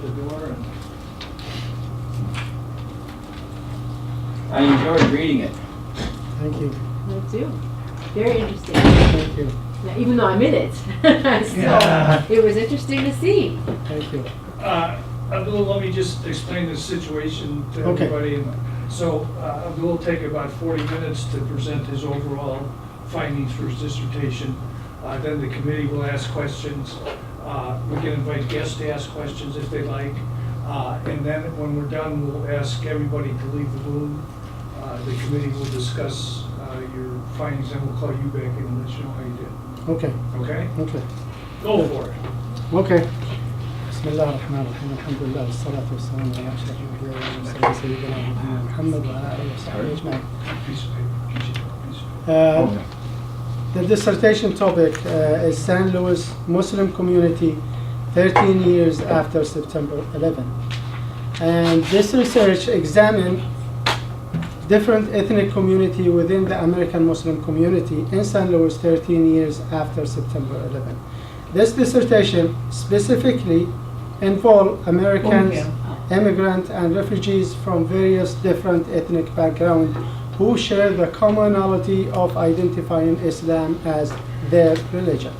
the door. And I enjoyed reading it. Thank you. Me too. Very interesting. Thank you. Now, even though I'm in it, still, Yeah. it was interesting to see. Thank you. Abdullah, let me just explain the situation to Okay. everybody. So Abdullah will take about 40 minutes to present his overall findings for his dissertation. Then the committee will ask questions. We can invite guests to ask questions if they like. And then when we're done, we'll ask everybody to leave the room. The committee will discuss your findings, and we'll call you back in and let you know how you did. Okay. Okay? Okay. Go for it. Okay. بسم الله الرحمن الرحيم الحمد لله والصلاة والسلام على أشرف الأنبياء والمرسلين سيدنا محمد وعلى آله وصحبه أجمعين. Piece of paper. Piece of paper. The dissertation topic is St. Louis Muslim community 13 years after September 11. And this research examined different ethnic community within the American Muslim community in St. Louis 13 years after September 11. This dissertation specifically involved Americans, immigrants, and refugees from various different ethnic backgrounds who share the commonality of identifying Islam as their religion.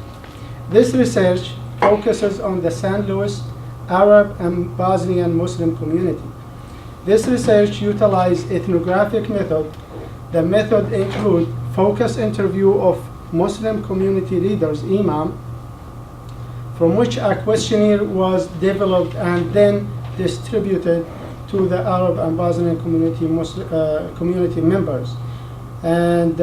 This research focuses on the St. Louis Arab and Bosnian Muslim community. This research utilized ethnographic method. The method include focus interview of Muslim community leaders, imam, from which a questionnaire was developed and then distributed to the Arab and Bosnian community community members. And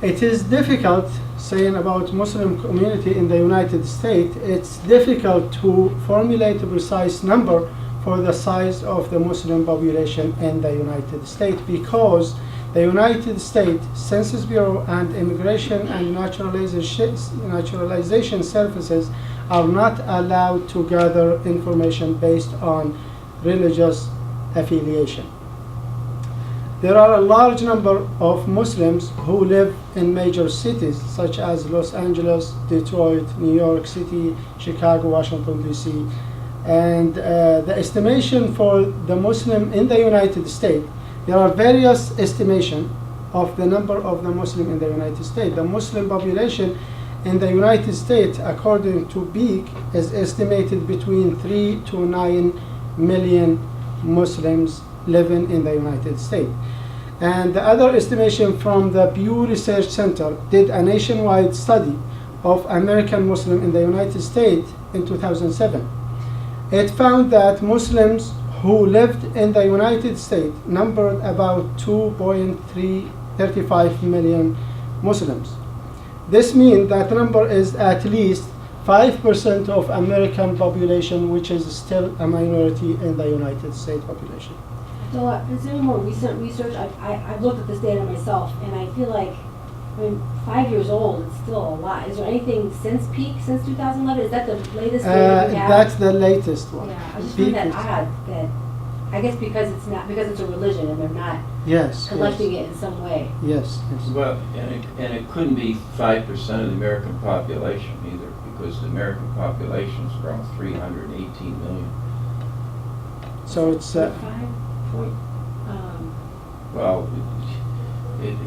it is difficult saying about Muslim community in the United States. It's difficult to formulate a precise number for the size of the Muslim population in the United States because the United States Census Bureau and Immigration and Naturalization Services are not allowed to gather information based on religious affiliation. There are a large number of Muslims who live in major cities such as Los Angeles, Detroit, New York City, Chicago, Washington, D.C. And the estimation for the Muslim in the United States, there are various estimations of the number of the Muslim in the United States. The Muslim population in the United States, according to Beek, is estimated between 3 to 9 million Muslims living in the United States. And the other estimation from the Pew Research Center did a nationwide study of American Muslim in the United States in 2007. It found that Muslims who lived in the United States numbered about 2.35 million Muslims. This means that number is at least 5% of American population, which is still a minority in the United States population. So, considering more recent research, I've looked at this data myself, and I feel like, 5 years old, it's still a lot. Is there anything since peak, since 2011? Is that the latest data we have? That's the latest one. Yeah, I just find that odd, that, I guess because it's a religion and they're not Yes. collecting it in some way. Yes. Yes. Well, and it couldn't be 5% of the American population either, because the American population is around 318 million. So it's 5 point, Well, if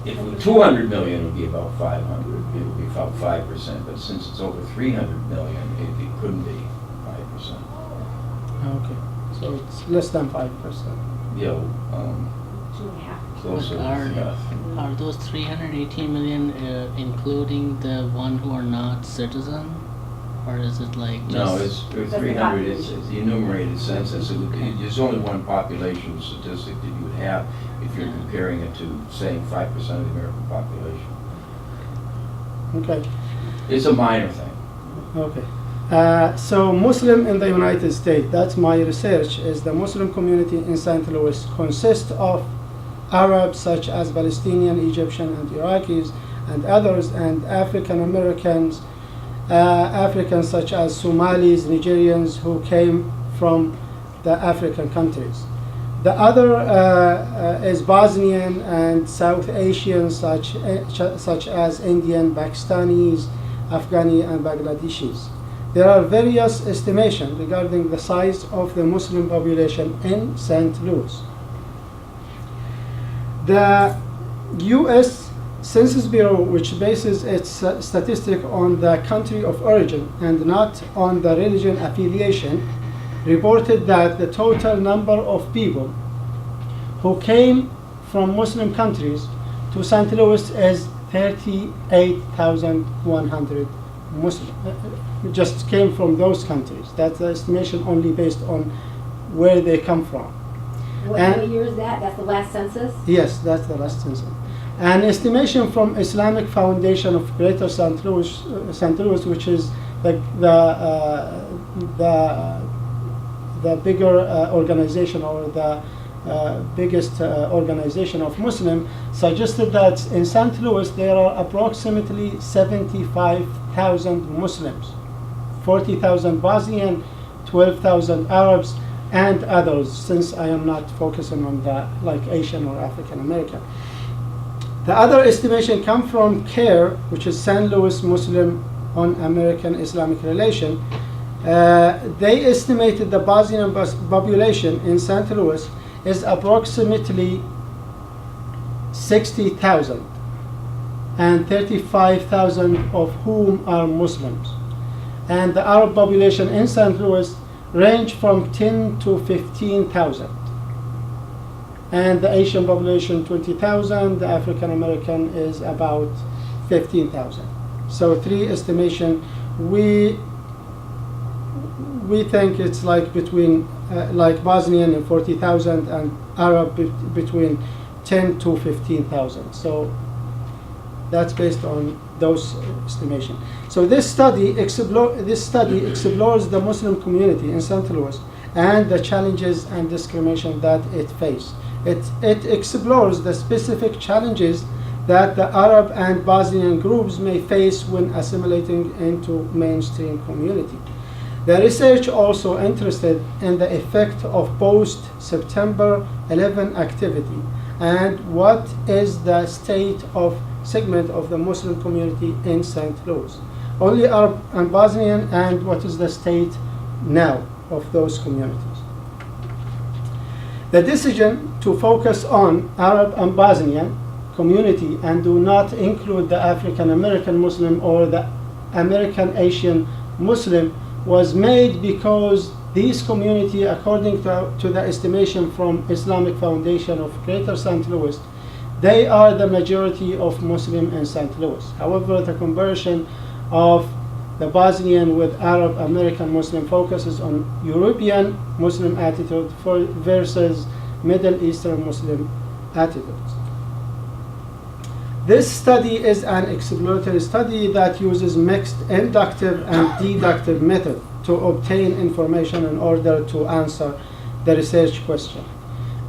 it were 200 million, it would be about 500. It would be about 5%. But since it's over 300 million, it couldn't be 5%. okay. So it's less than 5%. Yeah, 2.5. closer. Yeah. Are those 318 million including the one who are not citizen? Or is it like just... No, it's 300. It's the enumerated census. There's only one population statistic that you would have if you're comparing it to saying 5% of the American population. Okay. It's a minor thing. Okay. So Muslim in the United States, that's my research, is the Muslim community in St. Louis consists of Arabs such as Palestinian, Egyptian, and Iraqis, and others, and African Americans, Africans such as Somalis, Nigerians who came from the African countries. The other is Bosnian and South Asian such as Indian, Pakistanis, Afghani, and Bangladeshis. there are various estimations regarding the size of the Muslim population in St. Louis. The U.S. Census Bureau, which bases its statistic on the country of origin and not on the religion affiliation, reported that the total number of people who came from Muslim countries to St. Louis is 38,100 Muslims. Just came from those countries. That's the estimation only based on where they come from. What year is that? That's the last census? Yes, that's the last census. An estimation from Islamic Foundation of Greater St. Louis, which is the bigger organization, or the biggest organization of Muslim, suggested that in St. Louis there are approximately 75,000 Muslims, 40,000 Bosnian, 12,000 Arabs, and others, since I am not focusing on the like Asian or African American. The other estimation come from CARE, which is St. Louis Muslim on American Islamic Relation. They estimated the Bosnian population in St. Louis is approximately 60,000, and 35,000 of whom are Muslims. And the Arab population in St. Louis range from 10 to 15,000. And the Asian population 20,000, the African American is about 15,000. So three estimation. We think it's like between like Bosnian and 40,000, and Arab between 10 to 15,000. So that's based on those estimation. So this study explores the Muslim community in St. Louis and the challenges and discrimination that it faces. It explores the specific challenges that the Arab and Bosnian groups may face when assimilating into mainstream community. The research also interested in the effect of post-September 11 activity and what is the state of segment of the Muslim community in St. Louis. Only Arab and Bosnian, and what is the state now of those communities. The decision to focus on Arab and Bosnian community and do not include the African American Muslim or the American Asian Muslim was made because these community, according to the estimation from Islamic Foundation of Greater St. Louis, they are the majority of Muslim in St. Louis. However, the conversion of the Bosnian with Arab American Muslim focuses on European Muslim attitude versus Middle Eastern Muslim attitudes. This study is an exploratory study that uses mixed inductive and deductive method to obtain information in order to answer the research question.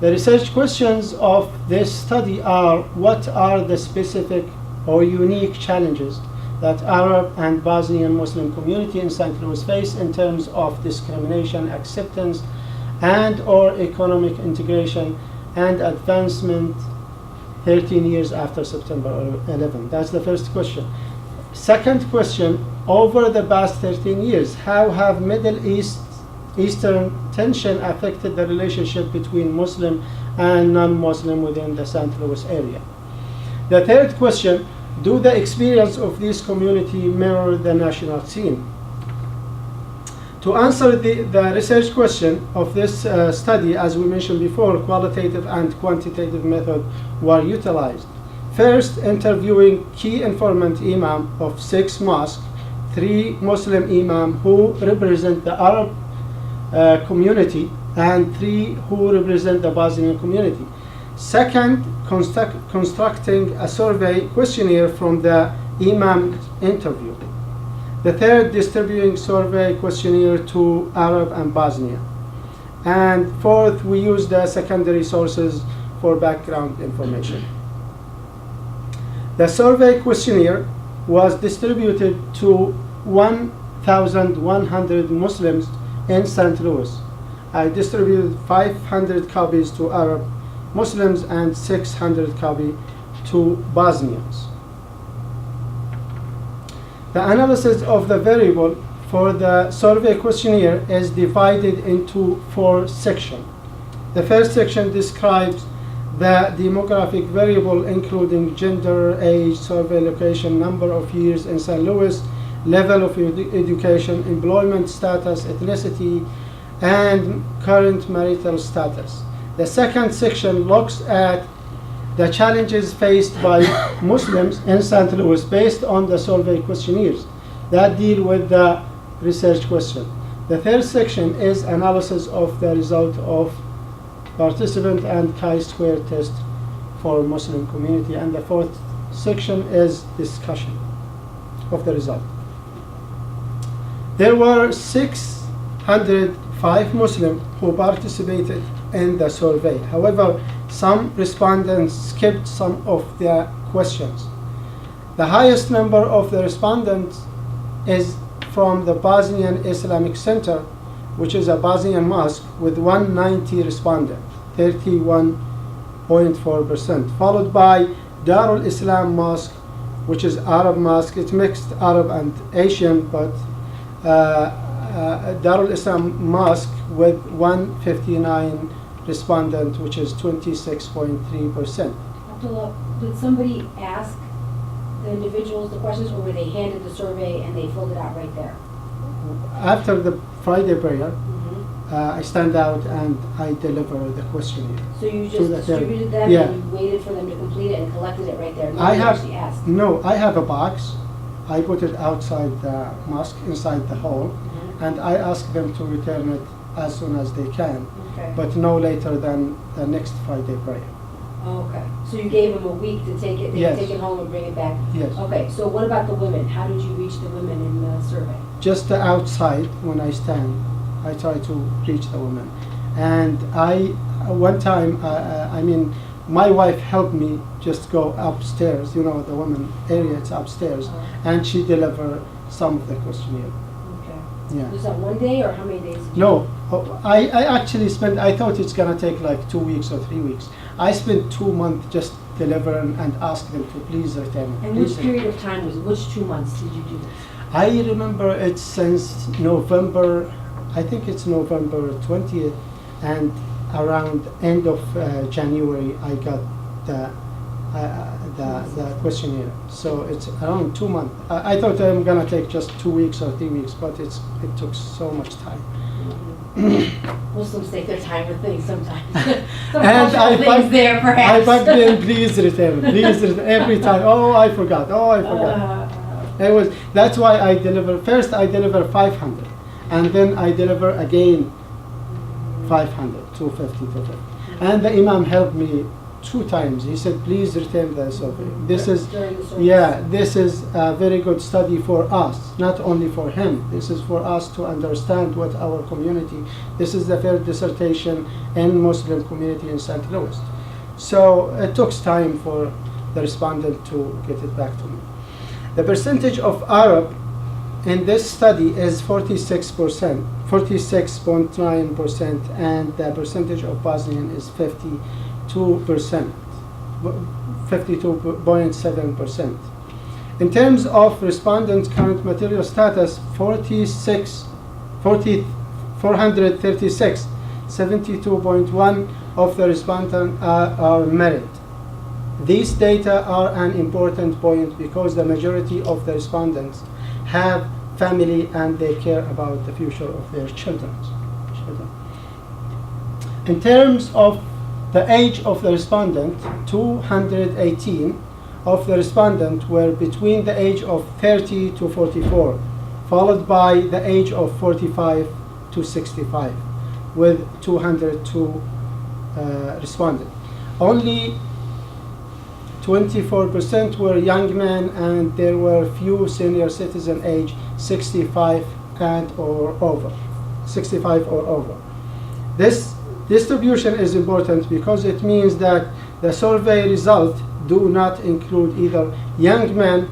The research questions of this study are: what are the specific or unique challenges that Arab and Bosnian Muslim community in St. Louis face in terms of discrimination, acceptance, and or economic integration and advancement 13 years after September 11? That's the first question. Second question, over the past 13 years, how have Eastern tension affected the relationship between Muslim and non-Muslim within the St. Louis area? The third question, do the experience of this community mirror the national scene? To answer the research question of this study, as we mentioned before, qualitative and quantitative methods were utilized. First, interviewing key informant imam of 6 mosques, 3 Muslim imam who represent the Arab community, and 3 who represent the Bosnian community. Second, constructing a survey questionnaire from the imam interview. The third, distributing survey questionnaire to Arab and Bosnian. And fourth, we use the secondary sources for background information. The survey questionnaire was distributed to 1,100 Muslims in St. Louis. I distributed 500 copies to Arab Muslims and 600 copies to Bosnians. The analysis of the variable for the survey questionnaire is divided into 4 sections. The first section describes the demographic variable including gender, age, survey location, number of years in St. Louis, level of education, employment status, ethnicity, and current marital status. The second section looks at the challenges faced by Muslims in St. Louis based on the survey questionnaires that deal with the research question. The third section is analysis of the result of participant and chi-square test for Muslim community, and the fourth section is discussion of the result. There were 605 Muslims who participated in the survey. However, some respondents skipped some of the questions. The highest number of the respondents is from the Bosnian Islamic Center, which is a Bosnian mosque, with 190 respondents, 31.4%, followed by Darul Islam Mosque, which is Arab mosque. It's mixed Arab and Asian, but Darul Islam Mosque with 159 respondents, which is 26.3%. Abdullah, did somebody ask the individuals the questions, or were they handed the survey and they filled it out right there? After the Friday prayer, Mm-hmm. I stand out and I deliver the questionnaire. So you To just the distributed them yeah. and you waited for them to complete it and collected it right there? I Nobody have actually asked? no. I have a box. I put it outside the mosque, inside the hall, Mhm. and I ask them to return it as soon as they can, Okay. but no later than the next Friday prayer. Okay, so you gave them a week to take it, they Yes. could take it home and bring it back? Yes. Okay, so what about the women? How did you reach the women in the survey? Just outside when I stand, I try to reach the women. And one time, my wife helped me just go upstairs, the women area, it's upstairs, and she delivered some of the questionnaire. Okay. Yeah. Was that one day or how many days? did you- No, I actually I thought it's gonna take like 2 weeks or 3 weeks. I spent 2 months just delivering and ask them to please return. And please which return. period of time was it? Which 2 months did you do this? I remember it since November, I think it's November 20th, and around end of January I got the questionnaire. So it's around 2 months. I thought I'm gonna take just 2 weeks or 3 weeks, but it took so much time. Muslims take their time with things sometimes. Some And cultural things there I perhaps. bugged them, please return, every time. Oh, I forgot. That's why I deliver. First, I deliver 500, and then I deliver again 500, 250, 250. And the Imam helped me 2 times. He said, please return the survey. This is, During the service. this is a very good study for us, not only for him. This is for us to understand what our community. This is the third dissertation in Muslim community in St. Louis. So it took time for the respondent to get it back to me. The percentage of Arab in this study is 46%, 46.9%, and the percentage of Bosnian is 52%, 52.7%. In terms of respondents' current material status, 436, 72.1 of the respondents are married. These data are an important point because the majority of the respondents have family and they care about the future of their children. In terms of the age of the respondent, 218 of the respondents were between the age of 30 to 44, followed by the age of 45 to 65, with 202 respondents. Only 24% were young men, and there were few senior citizen age 65 or over. This distribution is important because it means that the survey results do not include either young men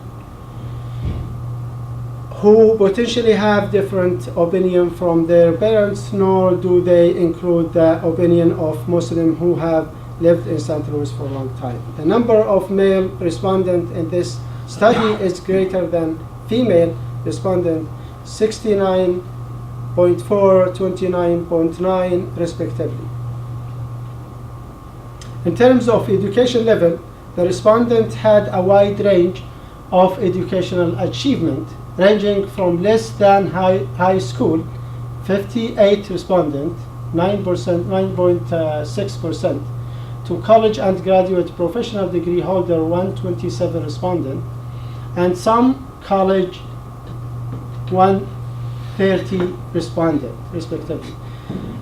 who potentially have different opinion from their parents, nor do they include the opinion of Muslims who have lived in St. Louis for a long time. The number of male respondents in this study is greater than female respondents 69.4, 29.9 respectively. In terms of education level, the respondent had a wide range of educational achievement, ranging from less than high school, 58 respondent, 9.6%, to college and graduate professional degree holder, 127 respondent, and some college, 130 respondent, respectively.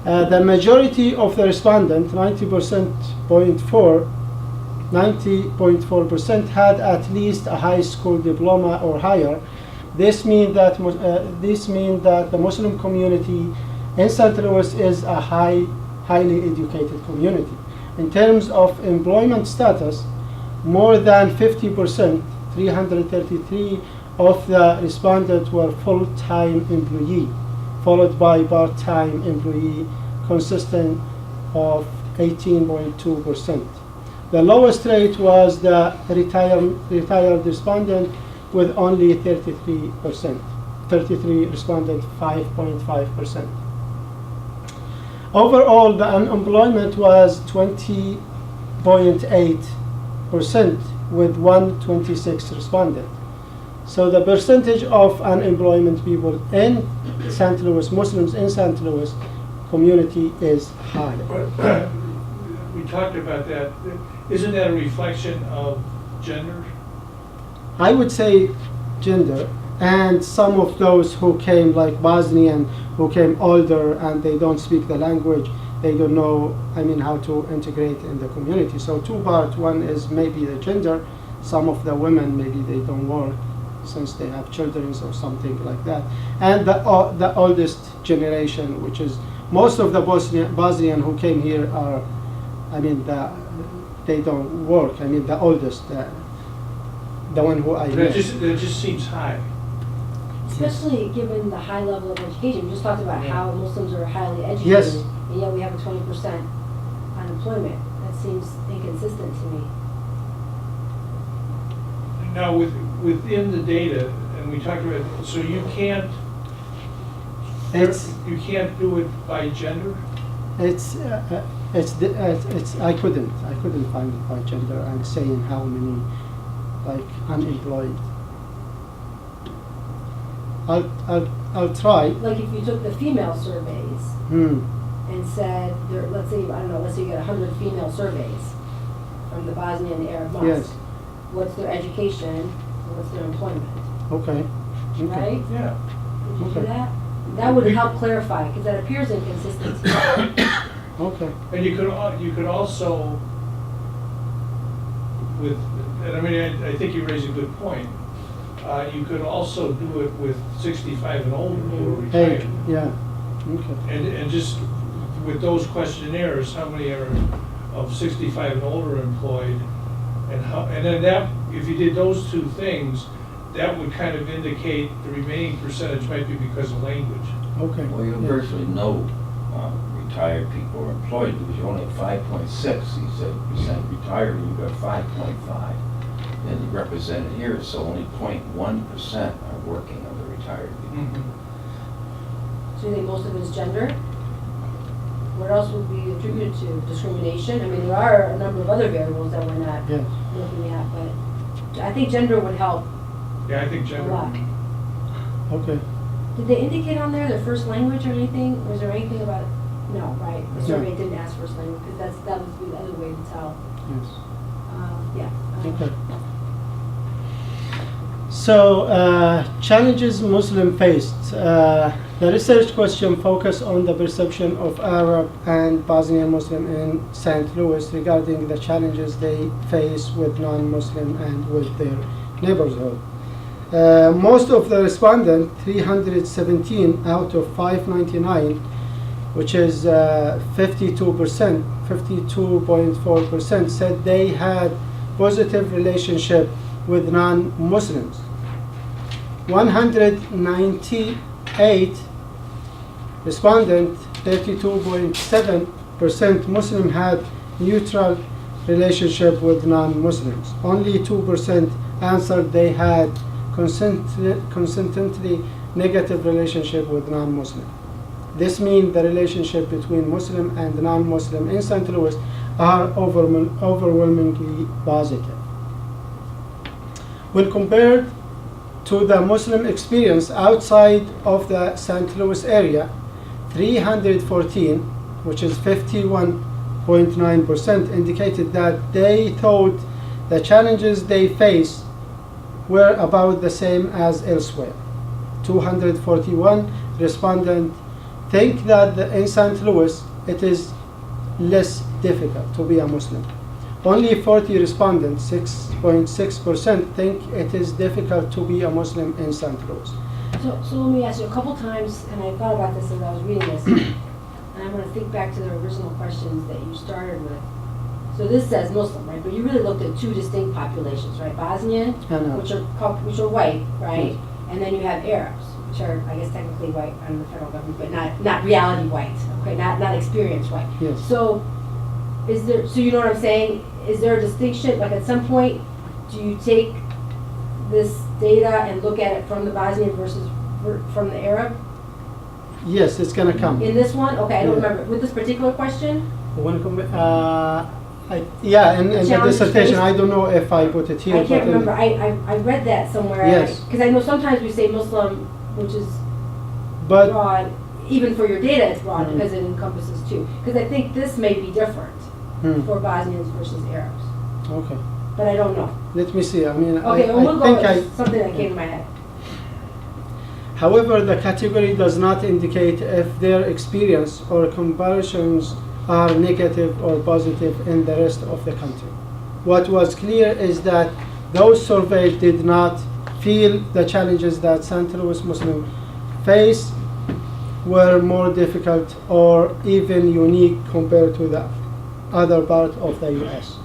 The majority of the respondent, 90.4%, had at least a high school diploma or higher. This means that the Muslim community in St. Louis is a highly educated community. In terms of employment status, more than 50%, 333 of the respondents were full-time employee, followed by part-time employee, consisting of 18.2%. The lowest rate was the retired respondent with only 33%. 33 responded, 5.5%. Overall, the unemployment was 20.8% with 126 responded. So the percentage of unemployment people in St. Louis, Muslims in St. Louis community is high. We talked about that. Isn't that a reflection of gender? I would say gender, and some of those who came, like Bosnian, who came older and they don't speak the language, they don't know, how to integrate in the community. So two parts. One is maybe the gender. Some of the women, maybe they don't work since they have children or something like that. And the oldest generation, which is most of the Bosnian who came here are, they don't work. The oldest, the one who I That met. just seems high. Especially given the high level of education. We just talked about how Muslims are highly educated. Yes. And yet we have a 20% unemployment. That seems inconsistent to me. Now, within the data, and we talked about, so you can't do it by gender? I couldn't find it by gender and saying how many unemployed. I'll try. Like if you took the female surveys and said, let's say you get 100 female surveys from the Bosnian and Arab mosques. Yes. What's their education and what's their employment? Okay. Right? Yeah. Did you do Okay. that? That would help clarify, because that appears inconsistent to me. Okay. And you could also, I think you raise a good point. You could also do it with 65 and older who are retired. Yeah. Okay. And just with those questionnaires, how many are of 65 and older employed? And then that, if you did those two things, that would kind of indicate the remaining percentage might be because of language. Okay. Well, you have Yeah. virtually no retired people are employed, because you only have 5.6, he said, percent retired, and you've got 5.5. And represented here, so only 0.1% are working of the retired people. So you think most of it is gender? What else would be attributed to? Discrimination? There are a number of other variables that we're not Yes. looking at, but I think gender would help Yeah, I think a gender. lot. Okay. Did they indicate on there their first language or anything? Was there anything about, no, right? The No. survey didn't ask first language, because that would be the other way to tell. Yes. Yeah. Okay. So, challenges Muslim faced. The research question focused on the perception of Arab and Bosnian Muslim in St. Louis regarding the challenges they face with non-Muslim and with their neighborhood. Most of the respondents, 317 out of 599, which is 52%, 52.4%, said they had positive relationship with non-Muslims. 198 respondents, 32.7% Muslim, had neutral relationship with non-Muslims. Only 2% answered they had consistently negative relationship with non-Muslim. This means the relationship between Muslim and non-Muslim in St. Louis are overwhelmingly positive. When compared to the Muslim experience outside of the St. Louis area, 314, which is 51.9%, indicated that they thought the challenges they face were about the same as elsewhere. 241 respondents think that in St. Louis it is less difficult to be a Muslim. Only 40 respondents, 6.6%, think it is difficult to be a Muslim in St. Louis. So let me ask you, a couple times, and I thought about this as I was reading this, and I'm going to think back to the original questions that you started with. So this says Muslim, right? But you really looked at two distinct populations, right? Bosnian, which are white, right? Yes. And then you have Arabs, which are, I guess, technically white under the federal government, but not reality white, okay? Not experienced white. Yes. So you know what I'm saying? Is there a distinction? Like at some point, do you take this data and look at it from the Bosnian versus from the Arab? Yes, it's going to come. In this one? Okay, I don't Yeah. remember. With this particular question? In the challenge dissertation, phase? I don't know if I put it here. I but can't in- remember. I read that somewhere. Yes. Because I know sometimes we say Muslim, which is But broad. Even for your data, it's broad Mhm. because it encompasses two. Because I think this may be different for Bosnians versus Arabs. Okay, But I don't know. let me see. I mean, Okay, well, we'll I go think with something that came to my head. However, the category does not indicate if their experience or comparisons are negative or positive in the rest of the country. What was clear is that those surveyed did not feel the challenges that St. Louis Muslims face were more difficult or even unique compared to the other part of the U.S.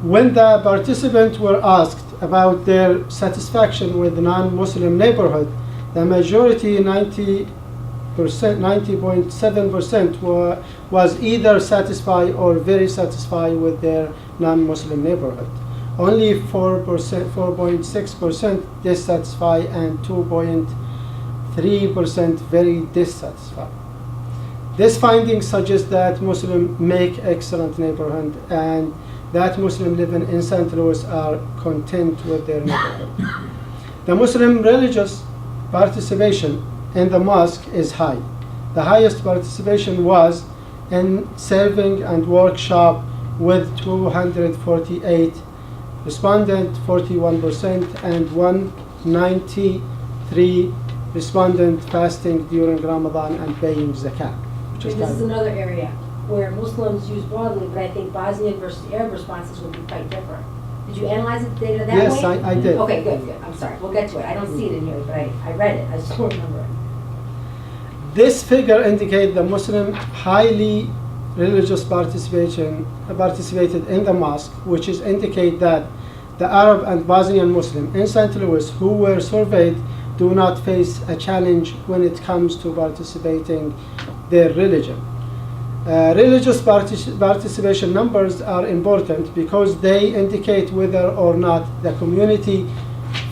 When the participants were asked about their satisfaction with the non-Muslim neighborhood, the majority, 90.7%, was either satisfied or very satisfied with their non-Muslim neighborhood. Only 4.6% dissatisfied and 2.3% very dissatisfied. This finding suggests that Muslims make excellent neighborhood and that Muslims living in St. Louis are content with their neighborhood. The Muslim religious participation in the mosque is high. The highest participation was in serving and workshop with 248 respondents, 41%, and 193 respondents fasting during Ramadan and paying zakat. Which And this is another area where Muslims use broadly, but I think Bosnian versus Arab responses would be quite different. Did you analyze the data that way? Yes, I did. Okay, good. I'm sorry. We'll get to it. I don't see it in here, but I read it. I just don't remember it. This figure indicates the Muslim highly religious participated in the mosque, which is indicate that the Arab and Bosnian Muslim in St. Louis who were surveyed do not face a challenge when it comes to participating their religion. Religious participation numbers are important because they indicate whether or not the community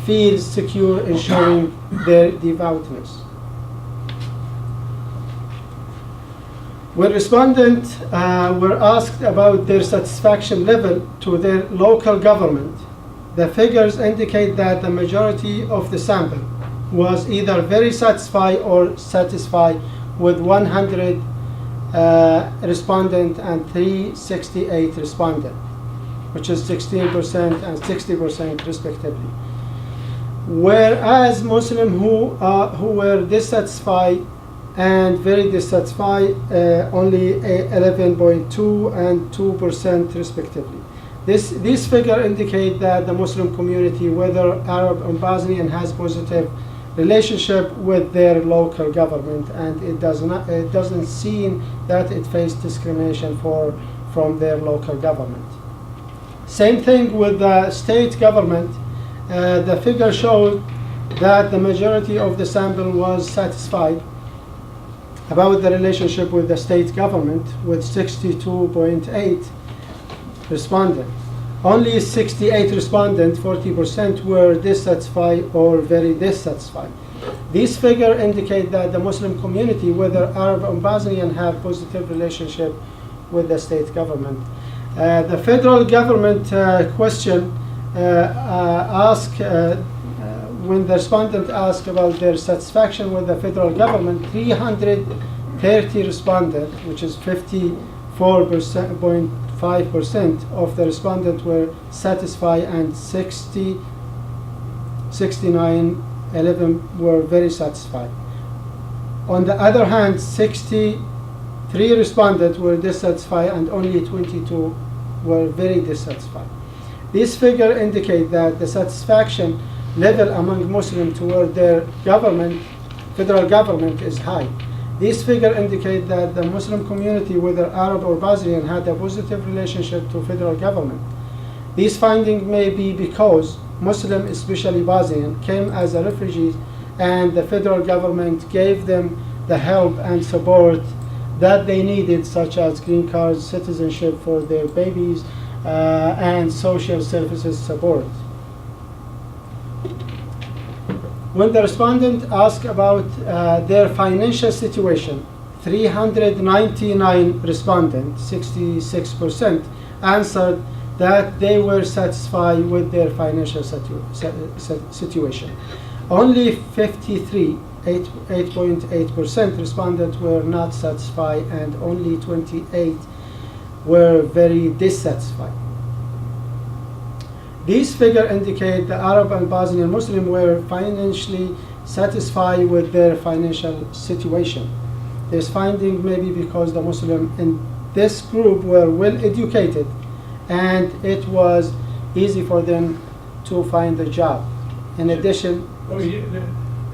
feels secure in showing their devoutness. When respondents were asked about their satisfaction level to their local government, the figures indicate that the majority of the sample was either very satisfied or satisfied with 100 respondent and 368 respondent, which is 16% and 60% respectively. Whereas Muslims who were dissatisfied and very dissatisfied, only 11.2 and 2% respectively. These figures indicate that the Muslim community, whether Arab or Bosnian, has positive relationship with their local government, and it doesn't seem that it faced discrimination from their local government. Same thing with the state government. The figure showed that the majority of the sample was satisfied about the relationship with the state government, with 62.8 respondents. Only 68 respondents, 40%, were dissatisfied or very dissatisfied. These figures indicate that the Muslim community, whether Arab or Bosnian, have positive relationship with the state government. The federal government question asked, when the respondent asked about their satisfaction with the federal government, 330 respondents, which is 54.5% of the respondents were satisfied, and 11 were very satisfied. On the other hand, 63 respondents were dissatisfied and only 22 were very dissatisfied. These figures indicate that the satisfaction level among Muslims toward their government, federal government, is high. These figures indicate that the Muslim community, whether Arab or Bosnian, had a positive relationship to federal government. These findings may be because Muslims, especially Bosnian, came as a refugees, and the federal government gave them the help and support that they needed, such as green cards, citizenship for their babies, and social services support. When the respondent asked about their financial situation, 399 respondents, 66%, answered that they were satisfied with their financial situation. Only 53, 8.8% respondents were not satisfied, and only 28 were very dissatisfied. These figures indicate the Arab and Bosnian Muslim were financially satisfied with their financial situation. This finding may be because the Muslims in this group were well educated, and it was easy for them to find a job. In addition, Oh, yeah,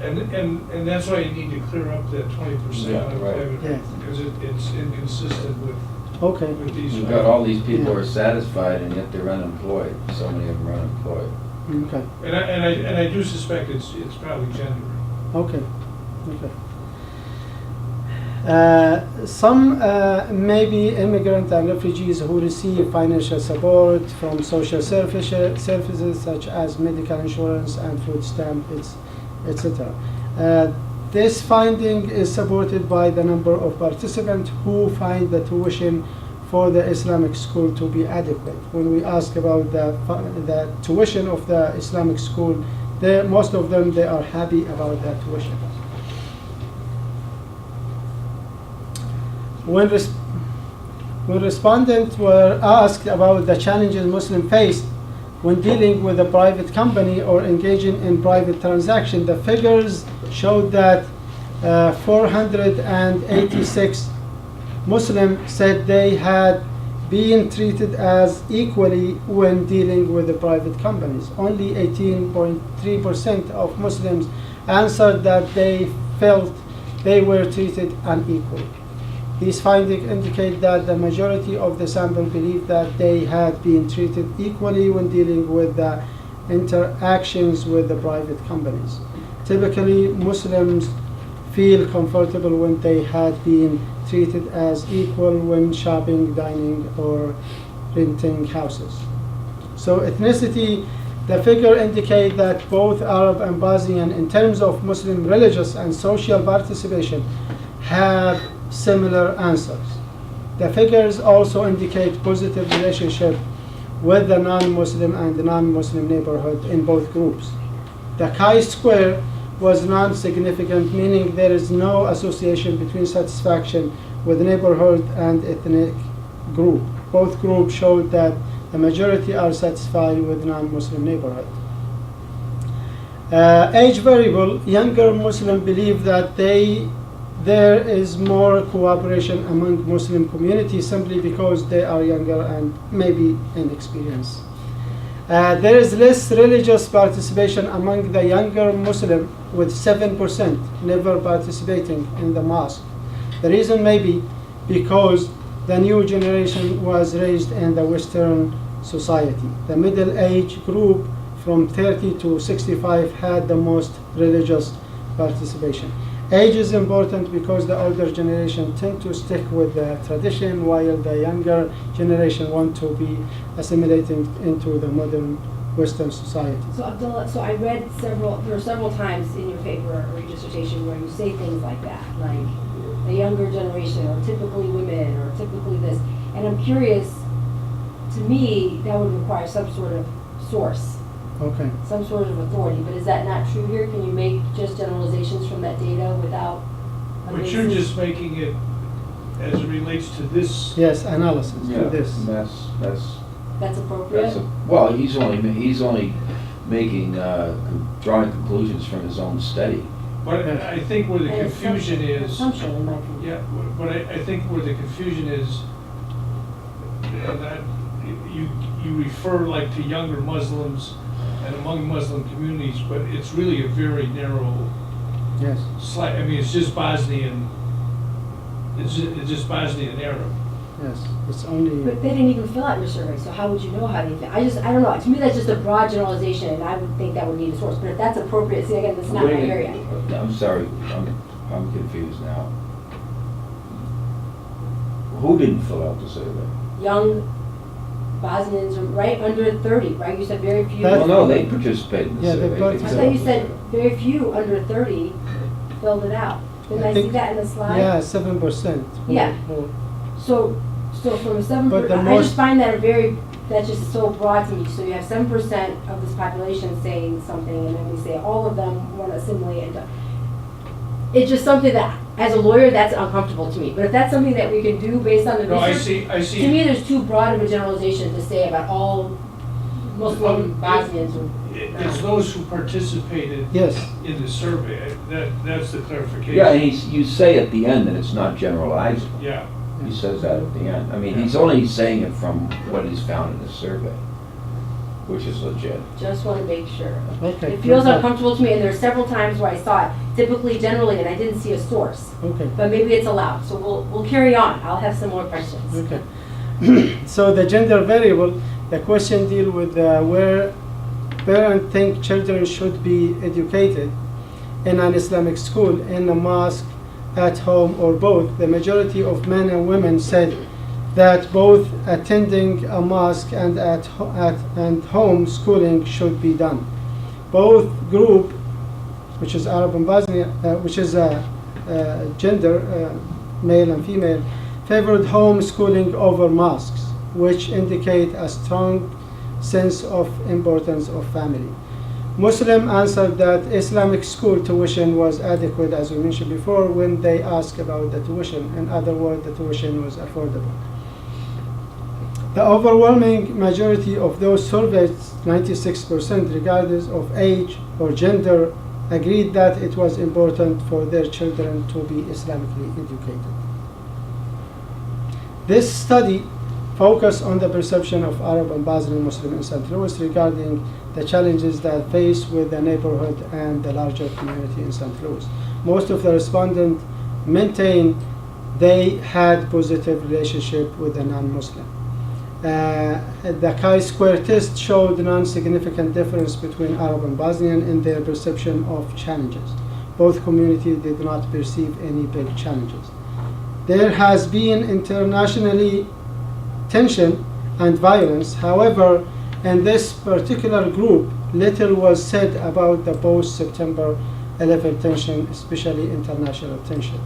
and that's why you need to clear up that 20%. Yeah, right. Yeah. Because it's inconsistent with okay, these. You've got all these people Yeah. who are satisfied and yet they're unemployed. So many of them are unemployed. okay, And I do suspect it's probably gender. okay, okay. Some may be immigrant and refugees who receive financial support from social services such as medical insurance and food stamp, etc. This finding is supported by the number of participants who find the tuition for the Islamic school to be adequate. When we ask about the tuition of the Islamic school, most of them, they are happy about that tuition. When respondents were asked about the challenges Muslims faced when dealing with a private company or engaging in private transaction, the figures showed that 486 Muslims said they had been treated as equally when dealing with the private companies. Only 18.3% of Muslims answered that they felt they were treated unequally. These findings indicate that the majority of the sample believed that they had been treated equally when dealing with the interactions with the private companies. Typically, Muslims feel comfortable when they had been treated as equal when shopping, dining, or renting houses. So ethnicity, the figure indicate that both Arab and Bosnian, in terms of Muslim religious and social participation, have similar answers. The figures also indicate positive relationship with the non-Muslim and the non-Muslim neighborhood in both groups. The chi-square was non-significant, meaning there is no association between satisfaction with neighborhood and ethnic group. Both groups showed that the majority are satisfied with non-Muslim neighborhood. Age variable, younger Muslims believe that there is more cooperation among Muslim communities simply because they are younger and maybe inexperienced. There is less religious participation among the younger Muslim, with 7% never participating in the mosque. The reason may be because the new generation was raised in the Western society. The middle age group from 30 to 65 had the most religious participation. Age is important because the older generation tend to stick with the tradition, while the younger generation want to be assimilating into the modern Western society. So Abdullah, so I read there are several times in your paper or your dissertation where you say things like that, like the younger generation, or typically women, or typically this. And I'm curious, to me, that would require some sort of source, Okay. some sort of authority, but is that not true here? Can you make just generalizations from that data without a But you're basis? just making it as it relates to this. Yes, analysis Yeah, to this. and That's appropriate? well, he's only making, drawing conclusions from his own study. But I think where the And confusion is, Assumption, in my opinion. yeah, but I think where the confusion is, that you refer like to younger Muslims and among Muslim communities, but it's really a very narrow Yes. I mean, it's just Bosnian, it's just Bosnian Arab. Yes. It's only. But they didn't even fill out your survey, so how would you know how they fit? I don't know, to me, that's just a broad generalization, and I would think that would need a source, but if that's appropriate, see, again, that's not my Wait a area. minute. I'm sorry, I'm confused now. Who didn't fill out the survey? Young Bosnians, are right under 30, right? You said very few. That's- Well, no, they participated in the Yeah, they survey. both- I filled thought you out the said survey. very few under 30 filled it out. Didn't I see think- that in the slide? Yeah, 7%. Yeah. So from 7%, But the I most- just find that that's just so broad to me. So you have 7% of this population saying something, and then we say all of them want to assimilate. It's just something that, as a lawyer, that's uncomfortable to me. But if that's something that we can do based on the No, research. I see. To me, there's too broad of a generalization to say about all Muslim Bosnians. It's those who participated Yes. in the survey, that's the clarification. Yeah, and you say at the end that it's not generalizable. Yeah, He says that at the end. I mean, he's only saying it from what he's found in the survey, which is legit. Just want to make sure. Okay. It feels good. uncomfortable to me, and there's several times where I saw it, typically, generally, and I didn't see a source. Okay. But maybe it's allowed, so we'll carry on. I'll have some more questions. Okay. So the gender variable, the question deal with where parents think children should be educated in an Islamic school, in a mosque, at home, or both. The majority of men and women said that both attending a mosque and and home schooling should be done. Both group, which is Arab and Bosnian, which is gender, male and female, favored home schooling over mosques, which indicate a strong sense of importance of family. Muslim answered that Islamic school tuition was adequate, as we mentioned before, when they asked about the tuition. In other words, the tuition was affordable. The overwhelming majority of those surveyed, 96%, regardless of age or gender, agreed that it was important for their children to be Islamically educated. This study focused on the perception of Arab and Bosnian Muslim in St. Louis regarding the challenges that face with the neighborhood and the larger community in St. Louis. Most of the respondents maintained they had positive relationship with the non-Muslim. The chi-square test showed non-significant difference between Arab and Bosnian in their perception of challenges. Both communities did not perceive any big challenges. There has been internationally tension and violence. However, in this particular group, little was said about the post-September 11 tension, especially international tension.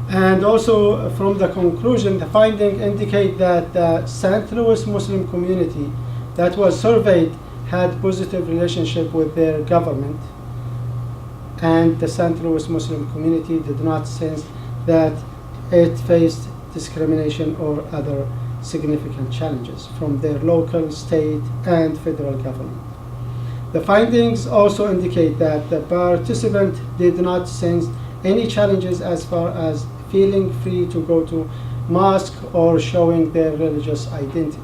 And also from the conclusion, the findings indicate that the St. Louis Muslim community that was surveyed had positive relationship with their government, and the St. Louis Muslim community did not sense that it faced discrimination or other significant challenges from their local, state, and federal government. The findings also indicate that the participant did not sense any challenges as far as feeling free to go to mosque or showing their religious identity.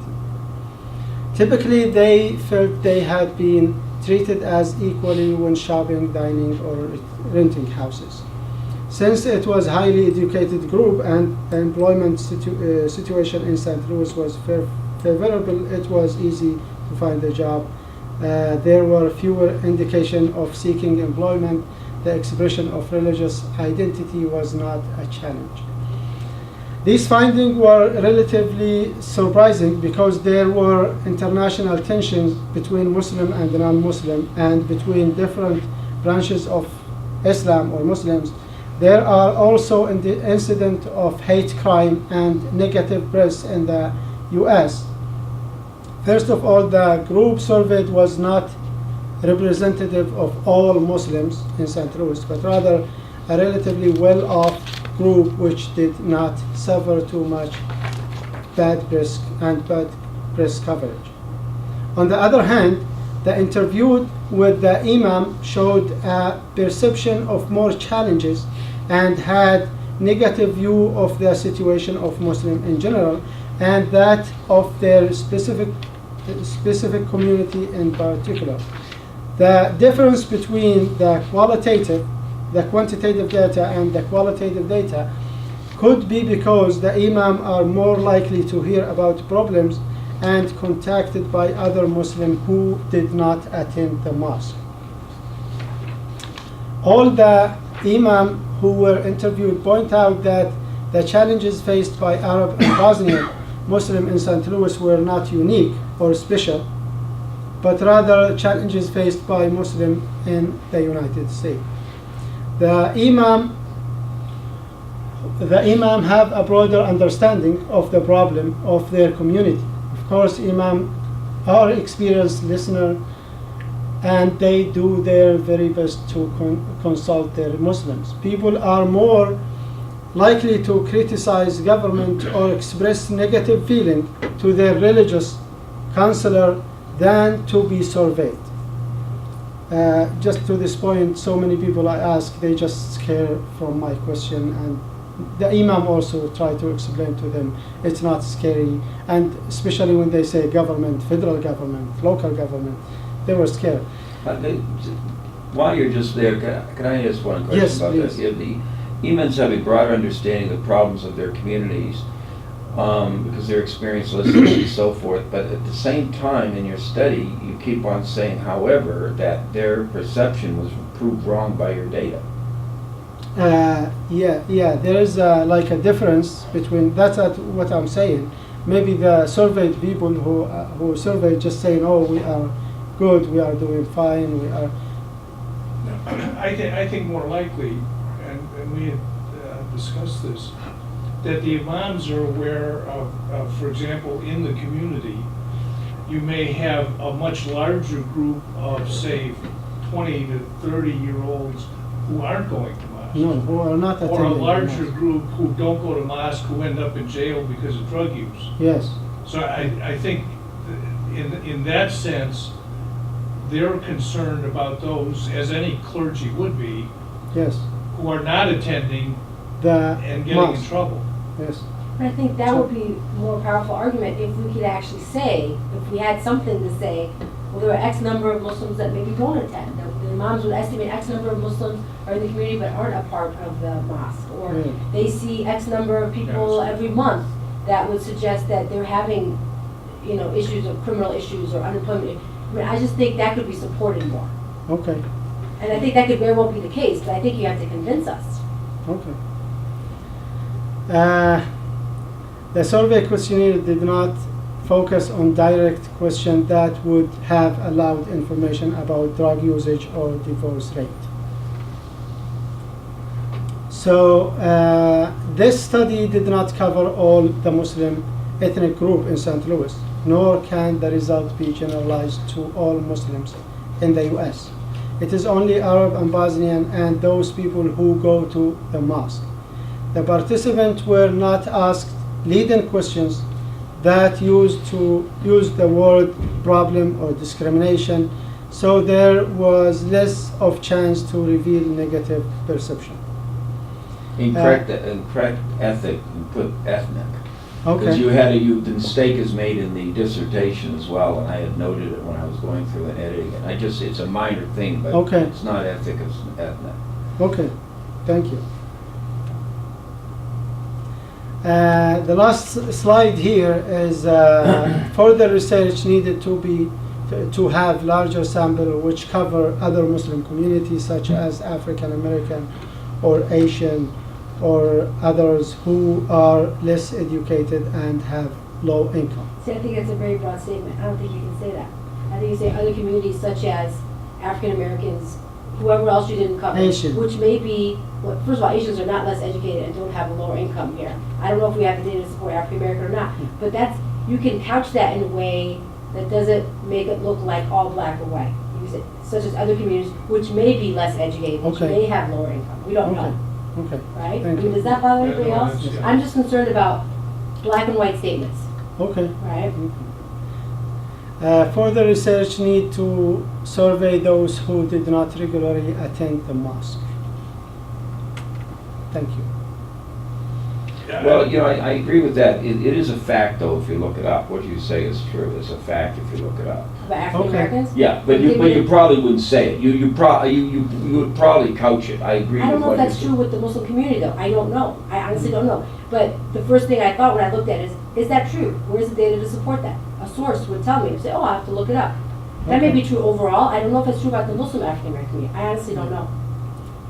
Typically, they felt they had been treated as equally when shopping, dining, or renting houses. Since it was a highly educated group and the employment situation in St. Louis was favorable, it was easy to find a job. There were fewer indications of seeking employment. the expression of religious identity was not a challenge. These findings were relatively surprising because there were international tensions between Muslim and non-Muslim and between different branches of Islam or Muslims. There are also incidents of hate crime and negative press in the US. First of all, the group surveyed was not representative of all Muslims in St. Louis, but rather a relatively well-off group which did not suffer too much bad press coverage. On the other hand, the interview with the imam showed a perception of more challenges and had negative view of the situation of Muslims in general and that of their specific community in particular. The difference between the quantitative data and the qualitative data could be because the imam are more likely to hear about problems and contacted by other Muslims who did not attend the mosque. All the imam who were interviewed point out that the challenges faced by Arab and Bosnian Muslims in St. Louis were not unique or special, but rather challenges faced by Muslims in the United States. The imam have a broader understanding of the problem of their community. Of course, imam are experienced listener and they do their very best to consult their Muslims. People are more likely to criticize government or express negative feeling to their religious counselor than to be surveyed. Just to this point, so many people I ask, they just scare from my question, and the imam also try to explain to them it's not scary, and especially when they say government, federal government, local government, they were scared. While you're just there, can I ask one question Yes, about please. that? The imams have a broader understanding of the problems of their communities because they're experienced listeners and so forth, but at the same time in your study you keep on saying, however, that their perception was proved wrong by your data. There is like a difference between, that's what I'm saying. Maybe the surveyed people who surveyed just saying, oh, we are good, we are doing fine, we are. I think more likely, and we had discussed this, that the imams are aware of, for example, in the community, you may have a much larger group of, say, 20 to 30-year-olds who aren't going to mosque. No, who are not attending. Or a the larger mosque. group who don't go to mosque, who end up in jail because of drug use. Yes. So I think in that sense, they're concerned about those, as any clergy would be, Yes. who are not attending The and getting in mosque. trouble. Yes. But I think that would be a more powerful argument if we could actually say, if we had something to say, well, there are X number of Muslims that maybe won't attend. The imams would estimate X number of Muslims are in the community but aren't a part of the mosque. Or Yeah. they see X number of people every month that would suggest that they're having, issues of criminal issues or unemployment. I mean, I just think that could be supported more. Okay. And I think that could very well be the case, but I think you have to convince us. Okay. The survey questionnaire did not focus on direct questions that would have allowed information about drug usage or divorce rate. So this study did not cover all the Muslim ethnic group in St. Louis, nor can the result be generalized to all Muslims in the US. It is only Arab and Bosnian and those people who go to the mosque. The participants were not asked leading questions that use the word problem or discrimination, so there was less of chance to reveal negative perception. Incorrect ethic, and put ethnic. Because Okay. the mistake is made in the dissertation as well, and I had noted it when I was going through and editing it. It's a minor thing, but Okay. it's not ethic, it's ethnic. Okay. Thank you. The last slide here is further research needed to be to have larger sample which cover other Muslim communities such as African American or Asian or others who are less educated and have low income. See, I think that's a very broad statement. I don't think you can say that. I think you say other communities such as African Americans, whoever else you didn't cover. Asian. Which may be, well, first of all, Asians are not less educated and don't have a lower income here. I don't know if we have the data to support African American or not, but that's, you can couch that in a way that doesn't make it look like all black or white. You say, such as other communities which may be less educated, which Okay. may have lower income. We don't know, Okay, right? I Thank mean, you. does that bother Yeah, anybody no, else? that's- yeah. I'm just concerned about black and white statements, okay. right? Further research need to survey those who did not regularly attend the mosque. Thank you. Well, you know, I agree with that. It is a fact, though, if you look it up. What you say is true. It's a fact if you look it up. About African Americans? Yeah, but you probably wouldn't say it. You would probably couch it. I agree I with don't know what if you that's true with the Muslim community though. I don't know. I honestly don't know. But the first thing I thought when I looked at it is that true? Where's the data to support that? A source would tell me, I'd say, oh, I have to look it up. That may Okay. be true overall. I don't know if it's true about the Muslim African American community. I honestly don't know.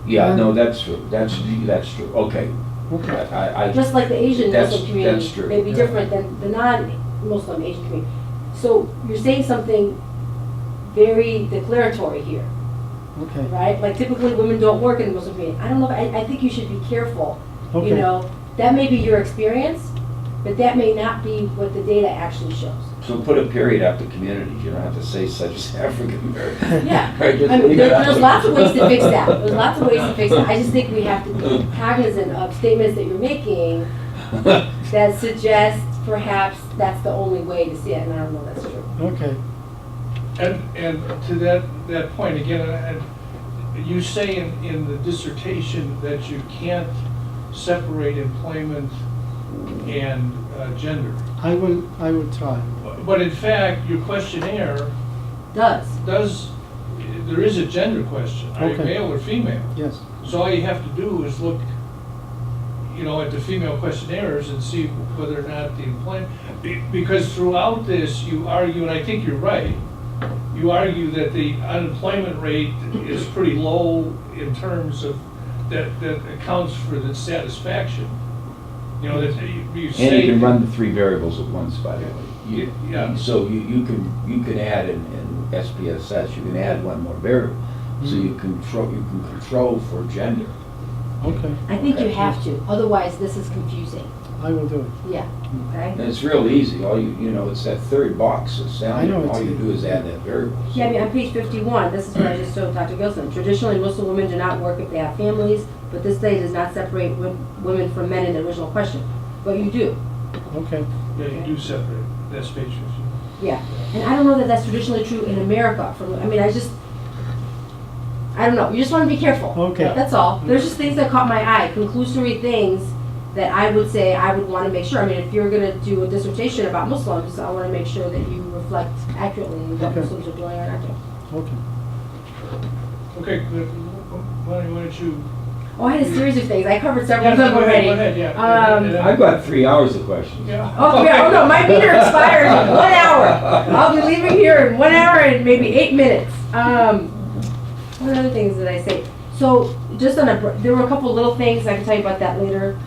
Yeah, no, that's true. That's true. Okay. Okay. I Just like the Asian That's- Muslim community that's true. may be Yeah. different than the non-Muslim Asian community. So you're saying something very declaratory here, Okay. right? Like typically women don't work in the Muslim community. I don't know, I think you should be careful. Okay. You know, that may be your experience, but that may not be what the data actually shows. So put a period after communities. You don't have to say such as African American. Yeah, Right, just I mean, leave it out. there's lots of ways to fix that. There's lots of ways to fix it. I just think we have to be cognizant of statements that you're making that suggest perhaps that's the only way to see it, and I don't know that's true. Okay. And to that point, again, you say in the dissertation that you can't separate employment and gender. I will try. But in fact, your questionnaire Does. there is a gender question, are you Okay. male or female? Yes. So all you have to do is look, at the female questionnaires and see whether or not the employment, because throughout this, you argue, and I think you're right, you argue that the unemployment rate is pretty low in terms of, that accounts for the satisfaction. That you say. And you can run the three variables at once, by the way. Yeah. So you can add in SPSS, you can add one more variable. So you can control for gender. Okay. I think you have to, otherwise this is confusing. I will do it. Yeah, okay? And it's real easy. All it's that third box that's down I there. know it's All you easy. do is add that variable. Yeah, I mean, on page 51, this is what I just told Dr. Gilson. Traditionally, Muslim women do not work if they have families, but this study does not separate women from men in the original question. But you do, Okay. Yeah, you do separate, that's page 50. yeah. And I don't know that that's traditionally true in America. I don't know. You just want to be careful. Okay. That's all. There's just things that caught my eye, conclusory things that I would say I would want to make sure. I mean, if you're going to do a dissertation about Muslims, I want to make sure that you reflect accurately what Okay. Muslims are doing or not doing. Okay. Okay, why don't you? Oh, I had a series of things. I covered several of Yeah, them go ahead, already. go ahead, yeah. I've got 3 hours of questions. Yeah. Oh, yeah, oh no, my meter expires in 1 hour. I'll be leaving here in 1 hour and maybe 8 minutes. What other things did I say? So, just there were a couple little things, I can tell you about that later.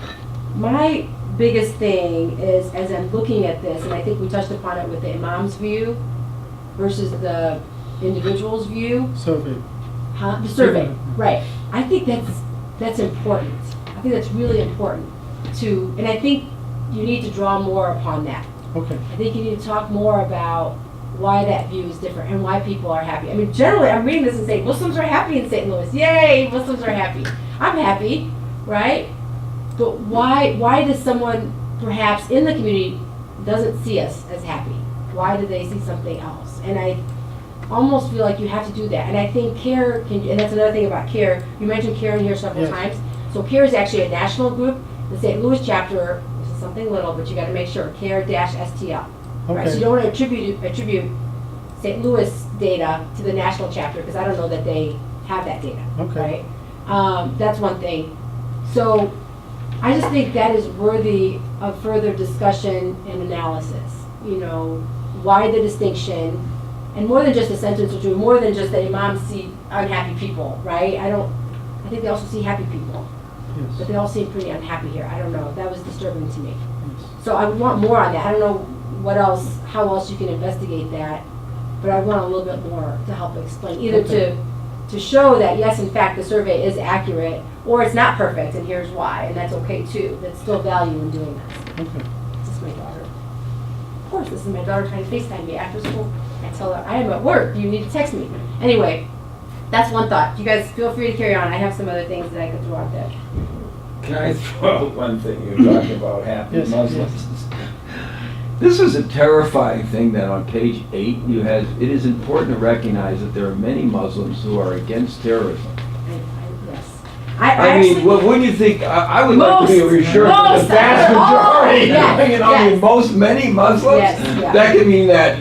My biggest thing is, as I'm looking at this, and I think we touched upon it with the imam's view versus the individual's view. Survey. The survey, Yeah. right. I think that's important. I think that's really important and I think you need to draw more upon that. Okay. I think you need to talk more about why that view is different and why people are happy. I mean, generally, I'm reading this and saying, Muslims are happy in St. Louis. Yay, Muslims are happy. I'm happy, right? But why does someone perhaps in the community doesn't see us as happy? Why do they see something else? And I almost feel like you have to do that. And I think CARE, and that's another thing about CARE, you mentioned CARE in here several Yes. times. So CARE is actually a national group. The St. Louis chapter, which is something little, but you got to make sure, CARE-STL. Right? So you Okay. don't want to attribute St. Louis data to the national chapter, because I don't know that they have that data, Okay. right? That's one thing. So I just think that is worthy of further discussion and analysis. Why the distinction? And more than just a sentence or two, more than just that imams see unhappy people, right? I think they also see happy people. But Yes. they all seem pretty unhappy here. I don't know. That was disturbing to me. Yes. So I would want more on that. I don't know what else, how else you can investigate that, but I want a little bit more to help explain, either Okay. to show that yes, in fact, the survey is accurate, or it's not perfect, and here's why, and that's okay too. That's still value in doing this. Okay. This is my daughter. Of course, this is my daughter trying to FaceTime me after school. I tell her, I am at work, you need to text me. Anyway, that's one thought. You guys feel free to carry on. I have some other things that I could throw out there. Can I throw out one thing? You're talking about happy Yes, Muslims. This is a terrifying thing that on page 8 you have, it is important to recognize that there are many Muslims who are against terrorism. Yes. I mean, well, wouldn't you think, I would like to be reassured that the most, vast oh, majority, yes, you know, I mean, yes. many Muslims, Yes, yeah. that could mean that,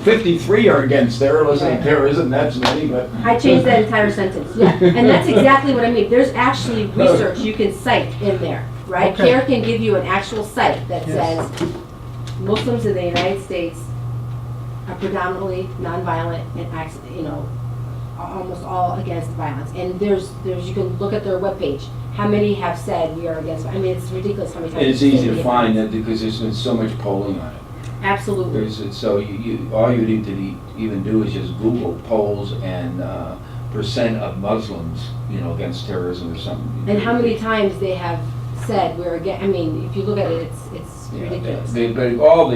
53 are against terrorism, that's many, but. I changed that entire sentence, yeah. And that's exactly what I mean. There's actually research you can cite in there, right? Okay. CARE can give you an actual site that Yes. says Muslims in the United States are predominantly nonviolent and almost all against violence. And there's you can look at their webpage. How many have said we are against? I mean, it's ridiculous how many times. And it's they easy say to we find against. that because there's been so much polling on it. Absolutely. So all you need to even do is just Google polls and percent of Muslims, against terrorism or something. And how many times they have said we're against? I mean, if you look at it, it's Yeah, ridiculous. but all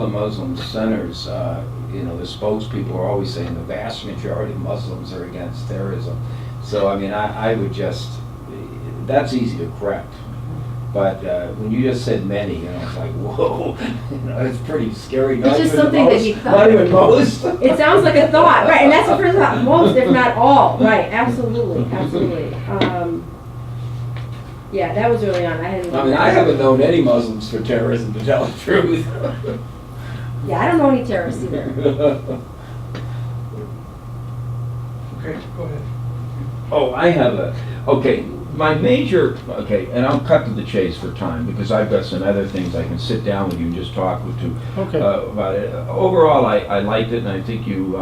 the Muslim centers, the spokespeople are always saying the vast majority of Muslims are against terrorism. So I mean, I would just, that's easy to correct. But when you just said many, it's like, whoa, it's pretty scary. It's just something that he thought. Not even most. It sounds like a thought, right? And that's the first thought. Most, if not all, right? Absolutely, absolutely. Yeah, that was early on. I haven't known any Muslims for terrorism, to tell the truth. Yeah, I don't know any terrorists either. Okay, go ahead. And I'll cut to the chase for time, because I've got some other things I can sit down with you and just talk with you Okay. about it. Overall, I liked it, and I think you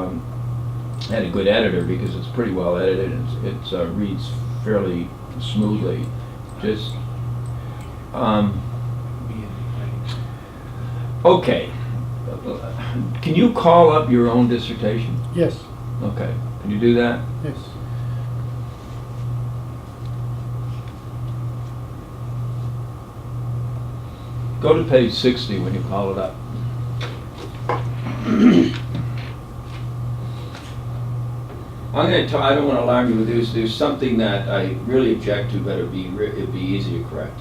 had a good editor, because it's pretty well edited, and it reads fairly smoothly. Just, okay. Can you call up your own dissertation? Yes. Okay. Can you do that? Yes. Go to page 60 when you call it up. I don't want to alarm you with this. There's something that I really object to, but it'd be easy to correct.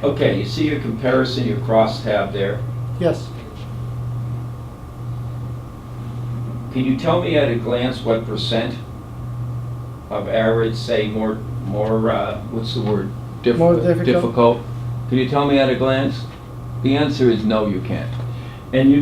Okay, you see your comparison, your cross tab there. Yes. Can you tell me at a glance what percent of average, say more what's the word? More difficult? Difficult. Can you tell me at a glance? The answer is no, you can't. And you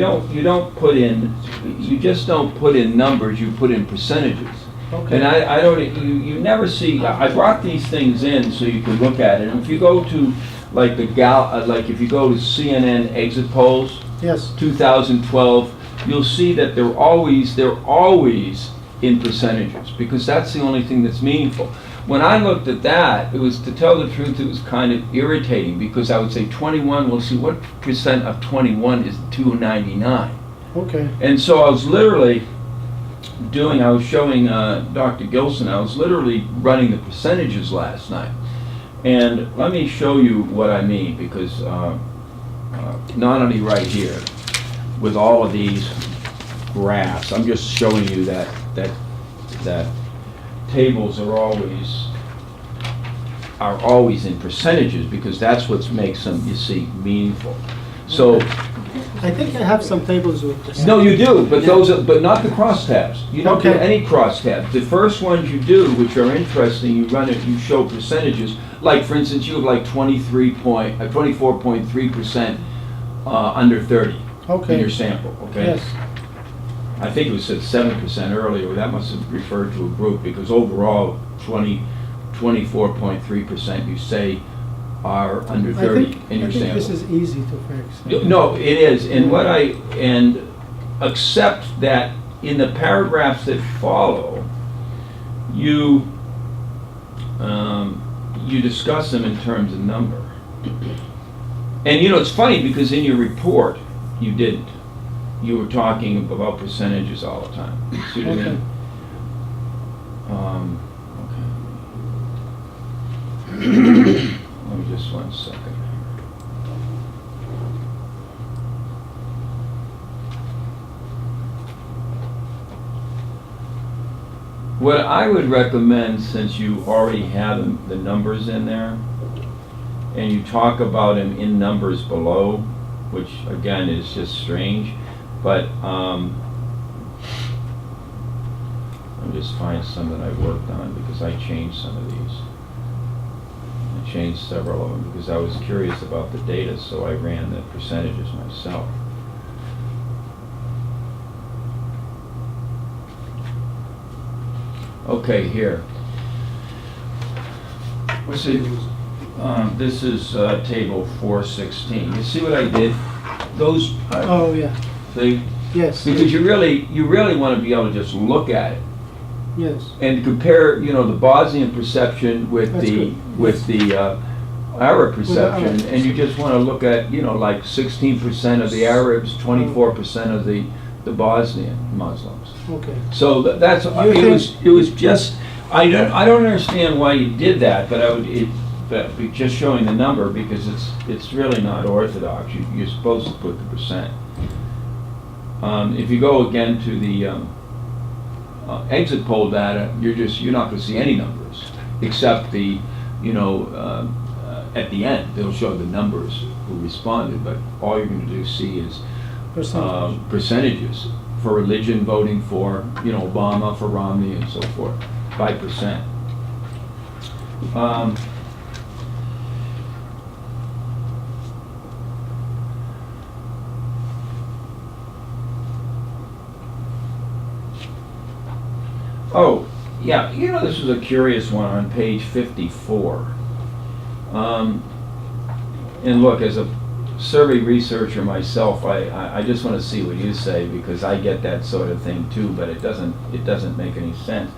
just don't put in numbers, you put in percentages. Okay. And I don't, you never see, I brought these things in so you can look at it. And if you go to if you go to CNN exit polls, Yes. 2012, you'll see that they're always in percentages, because that's the only thing that's meaningful. When I looked at that, it was, to tell the truth, it was kind of irritating, because I would say 21, well, see, what percent of 21 is 299? Okay. And so I was showing Dr. Gilson, I was literally running the percentages last night. And let me show you what I mean, because not only right here, with all of these graphs, I'm just showing you that tables are always in percentages, because that's what makes them, you see, meaningful. So, I think I have some tables with this. no, you do, but but not the crosstabs. You don't do Okay. any crosstabs. The first ones you do, which are interesting, you run it, you show percentages. Like, for instance, you have like 24.3% under 30 Okay. in your sample, okay? Yes. I think it was at 7% earlier, that must have referred to a group, because overall, 24.3% you say are under I 30 think, in your I think sample. this is easy to fix. No, it is, and accept that in the paragraphs that follow, you discuss them in terms of number. And you know, it's funny because in your report, you didn't. You were talking about percentages all the time. See what I Okay. mean? Okay. Let me just 1 second. What I would recommend, since you already have the numbers in there, and you talk about them in numbers below, which again is just strange, but let me just find some that I worked on because I changed some of these. I changed several of them because I was curious about the data, so I ran the percentages myself. Okay, here. What's it? This is table 416. You see what I did? Those, Oh, yeah, see? yes, Because you really want to be able to just look at it yes. and compare, you know, the Bosnian perception with That's the good. Arab perception, Arab. and you just want to look at, you know, like 16% of the Arabs, 24% of the Bosnian Muslims. Okay. So that's it was just I don't understand why you did that, but but just showing the number because it's really not orthodox. You're supposed to put the percent. If you go again to the exit poll data, you're not going to see any numbers except the at the end they'll show the numbers who responded, but all you're going to see is percentages for religion voting for Obama, for Romney, and so forth by percent. Oh, yeah, this is a curious one on page 54. And look, as a survey researcher myself, I just want to see what you say because I get that sort of thing too, but it doesn't make any sense.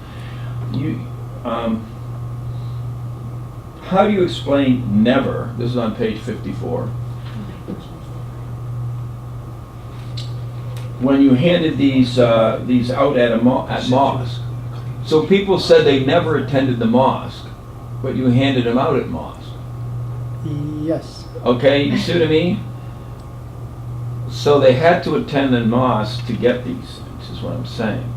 How do you explain never? This is on page 54. When you handed these out at mosque, so people said they never attended the mosque, but you handed them out at mosque. Yes. Okay, you see what I mean? So they had to attend the mosque to get these things, is what I'm saying.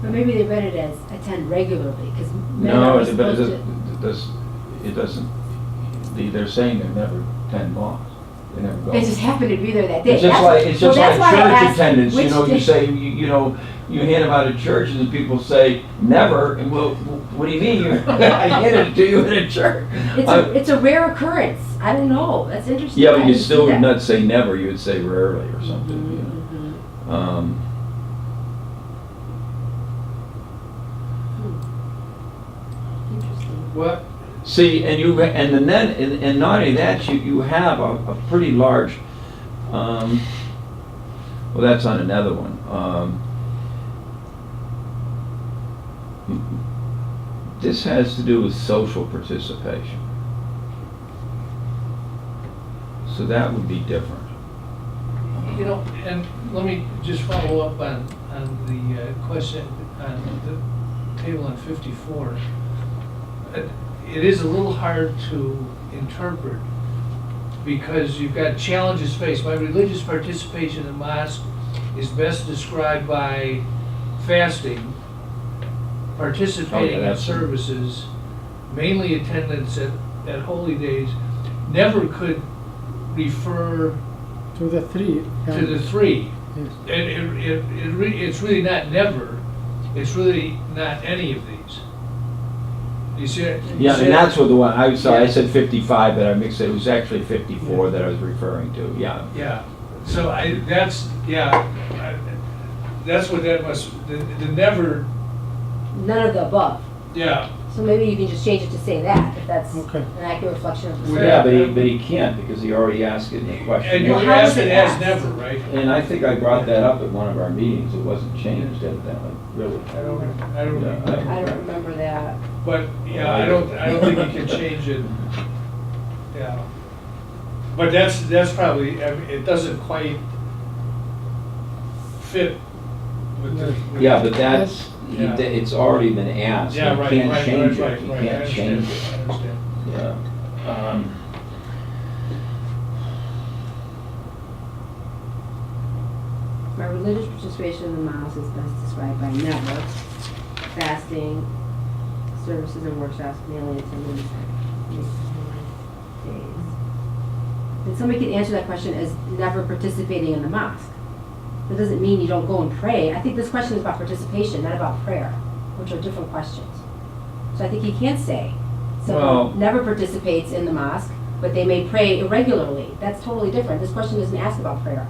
But maybe they read it as attend regularly, because No, are but supposed to. it doesn't, they're saying they never attend mosque. They never go. They just happen to be there that day. It's just That's- like that's why I church asked attendance, which you day- say, you hand them out at churches and people say, never, and well, what do you mean? I handed it to you at a church. It's a rare occurrence. I don't know. That's interesting. Yeah, I but you didn't still see would that. not say never, you would say rarely or something, Mhm. Interesting. What? See, and not only that, you have a pretty large, well, that's on another one. This has to do with social participation. So that would be different. And let me just follow up on the question on the table on 54. It is a little hard to interpret because you've got challenges faced. My religious participation in mosque is best described by fasting, participating in that's- services, mainly attendance at holy days. Never could refer To the three. to the three. Yes. It's really not never, it's really not any of these. You see it? Yeah, and that's what the one, I'm sorry, I Yeah. said 55, but I mixed it, it was actually 54 that I was referring to, yeah. Yeah, so that's what that must, the never, None of the above. yeah, So maybe you can just change it to say that, if that's an Okay. accurate reflection of the Well, Yeah, survey. but he can't, because he already asked it in the And question. you Well, how asked was it it as asked? never, right? And I think I brought that up at one of our meetings, it wasn't changed evidently, really. I don't Yeah, remember. I don't remember that. But, yeah, I don't think you can change it, yeah. But that's probably, I mean, it doesn't quite fit with the. with- Yeah, but that's, Yeah. it's already been asked, you Yeah, right, can't right, change right, it, you right, I can't understand, change it. I understand. Yeah. My religious participation in the mosque is best described by never fasting, services and workshops, mainly attendance days. And somebody could answer that question as never participating in the mosque. That doesn't mean you don't go and pray. I think this question is about participation, not about prayer, which are different questions. So I think you can't say Well- someone never participates in the mosque, but they may pray irregularly. That's totally different. This question doesn't ask about prayer.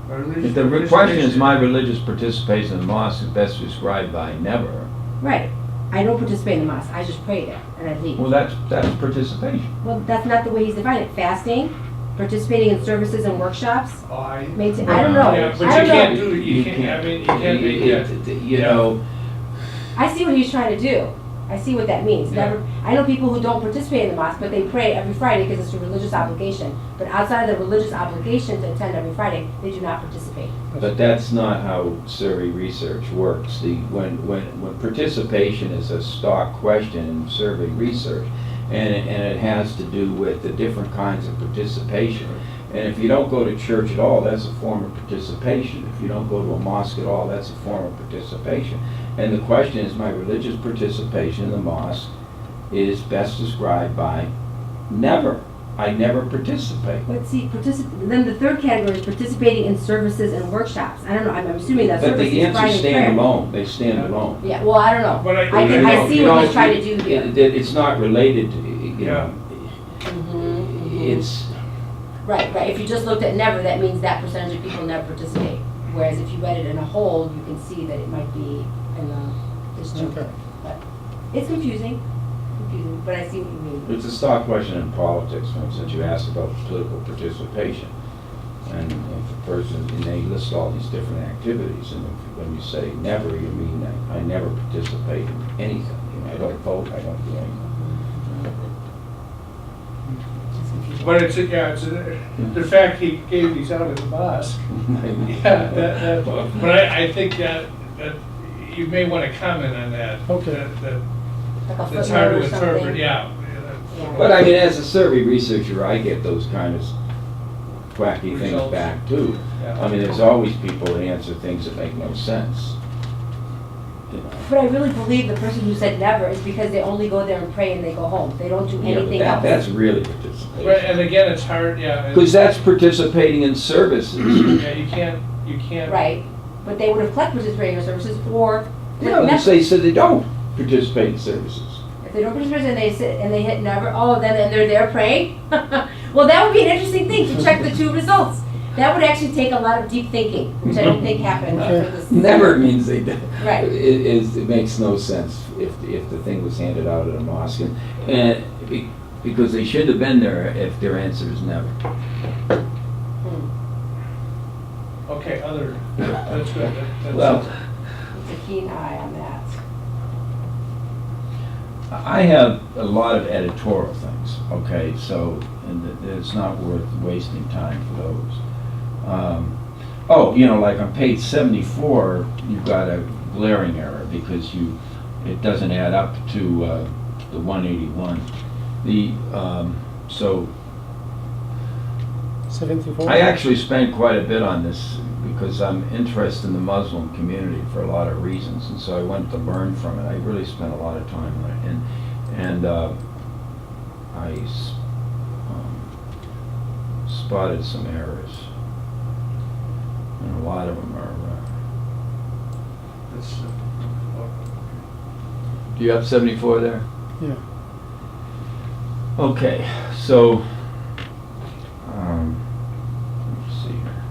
My religious If the question is participation- my religious participation in the mosque is best described by never, Right. I don't participate in the mosque. I just pray there and I leave. well, that's participation. Well, that's not the way he's defined it. Fasting, participating in services and workshops. Oh, I I don't know. Yeah, but I you don't can't know. do, you can't, I mean, you can't make that. You know, I see what he's trying to do. I see what that means. Yeah. Never. I know people who don't participate in the mosque, but they pray every Friday because it's a religious obligation. But outside of the religious obligation to attend every Friday, they do not participate. but that's not how survey research works. When participation is a stock question in survey research, and it has to do with the different kinds of participation. And if you don't go to church at all, that's a form of participation. If you don't go to a mosque at all, that's a form of participation. And the question is, my religious participation in the mosque is best described by never. I never participate. But see, then the third category is participating in services and workshops. I don't know. I'm assuming that But service the is answers Friday prayer. stand alone. They stand alone. Yeah. Well, I don't know. But I You see know, what he's trying to do here. It's not related to, you know, Mhm. it's, Right, right. If you just looked at never, that means that percentage of people never participate. Whereas if you read it in a whole, you can see that it might be in this chunk. Okay. But it's confusing, but I see what you mean. it's a stock question in politics, for instance, you asked about political participation. And if a person, and they list all these different activities, and when you say never, you mean I never participate in anything. You know, I don't vote, I don't do anything. It's confusing. But the fact he gave these out at the mosque. Yeah, but I think that you may want to comment on that. Okay. That Like a That's hard footnote to or something. interpret, yeah. Yeah. But I mean, as a survey researcher, I get those kind of wacky things Results. back too. Yeah. I mean, there's always people that answer things that make no sense. You know. But I really believe the person who said never is because they only go there and pray and they go home. They don't do Yeah, but anything that's else. really But, participation. and again, it's hard, yeah. Because that's participating in services. Yeah, you can't. Right, but they would have collected participating in services or. Yeah, Never. they say they don't participate in services. If they don't participate and they sit and they hit never, oh, then they're there praying? Well, that would be an interesting thing to check the two results. That would actually take a lot of deep thinking, which I don't think happened for this. Never means they did. Right. It makes no sense if the thing was handed out at a mosque. Because they shouldn't have been there if their answer is never. Hmm. Okay, that's good. That's- Well, It's a keen eye on that. I have a lot of editorial things, okay, so, and it's not worth wasting time for those. Oh, you know, like on page 74, you've got a glaring error because it doesn't add up to the 181. So 74? I actually spent quite a bit on this because I'm interested in the Muslim community for a lot of reasons, and so I went to learn from it. I really spent a lot of time on it, and I spotted some errors, and a lot of them are. that's, Do you have 74 there? Yeah. Okay, so let's see here.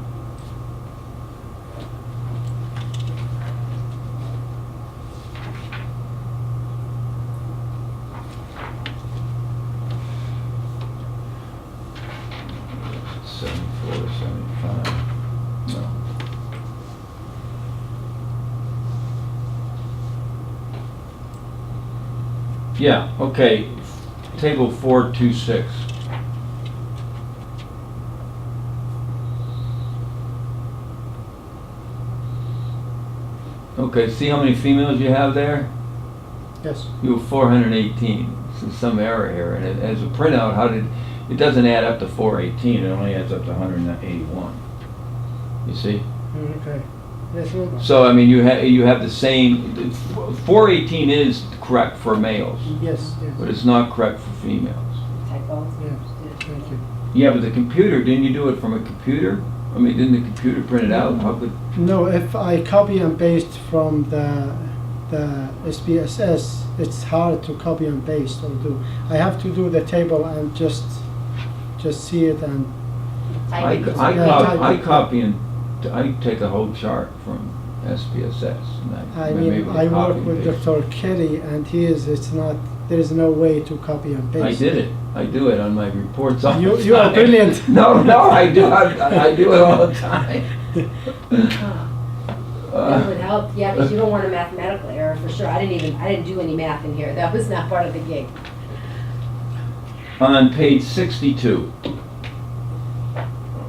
475. No. Yeah, okay, table 426. Okay, see how many females you have there? Yes. You have 418. There's some error here, and as a printout, it doesn't add up to 418, it only adds up to 181. You see? Okay. Yes, no. So, I mean, you have the same, 418 is correct for males, Yes, but yes. it's not correct for females. Typo. Yeah, thank you. Yeah, but the computer, didn't you do it from a computer? I mean, didn't the computer print it out? How could, No, if I copy and paste from the SPSS, it's hard to copy and paste or do. I have to do the table and just see it and, I Type. copy and, I take a whole chart from SPSS. And I I'm mean, able to I copy work and with paste. Dr. Kelly and it's not, there is no way to copy and paste. I did it. I do it on my reports all the time. You are brilliant. No, I do. I do it all the time. That would help, yeah, because you don't want a mathematical error for sure. I didn't do any math in here. That was not part of the gig. On page 62.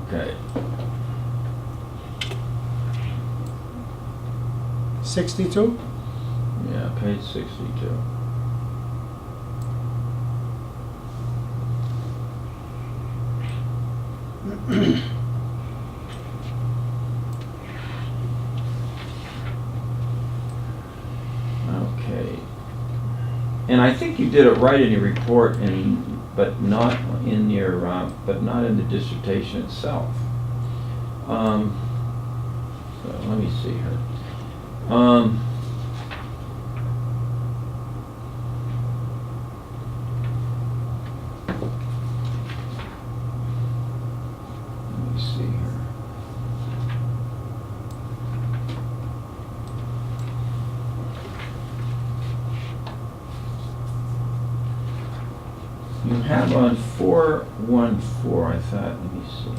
Okay. 62? Yeah, page 62. Okay. And I think you did it right in your report, but not in the dissertation itself. So let me see here. Let me see here. You have on 414, I thought, let me see.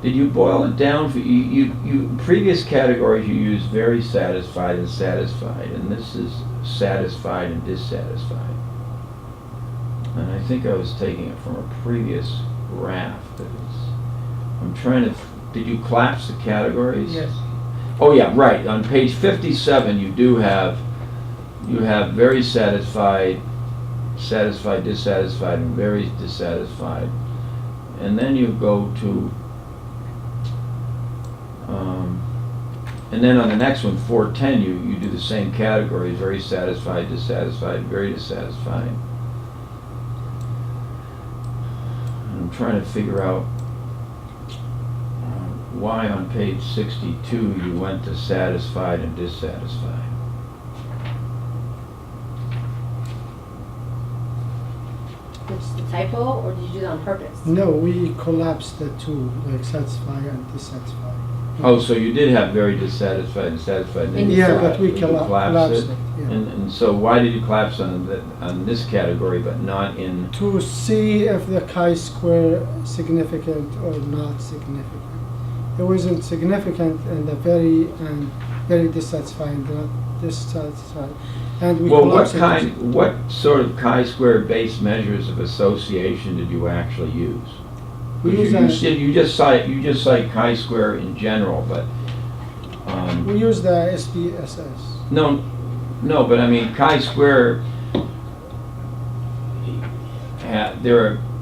Did you boil it down for, previous categories you used very satisfied and satisfied, and this is satisfied and dissatisfied. And I think I was taking it from a previous graph that is, I'm trying to, did you collapse the categories? Yes. Oh yeah, right, on page 57 you have very satisfied, satisfied, dissatisfied, and very dissatisfied. And then you go to, and then on the next one, 410, you do the same categories, very satisfied, dissatisfied, very dissatisfied. And I'm trying to figure out why on page 62 you went to satisfied and dissatisfied. Just a typo, or did you do that on purpose? No, we collapsed the two, like satisfy and dissatisfy. Oh, so you did have very dissatisfied and satisfied. Then you Yeah, but we collapsed collapsed it. Yeah. And so why did you collapse on this category but not in? To see if the chi-square significant or not significant. It wasn't significant and very dissatisfying, not dissatisfied. And we Well, what collapsed it. what sort of chi-square based measures of association did you actually use? We Because use you just cite chi-square in general, but We use the SPSS. no, but I mean chi-square.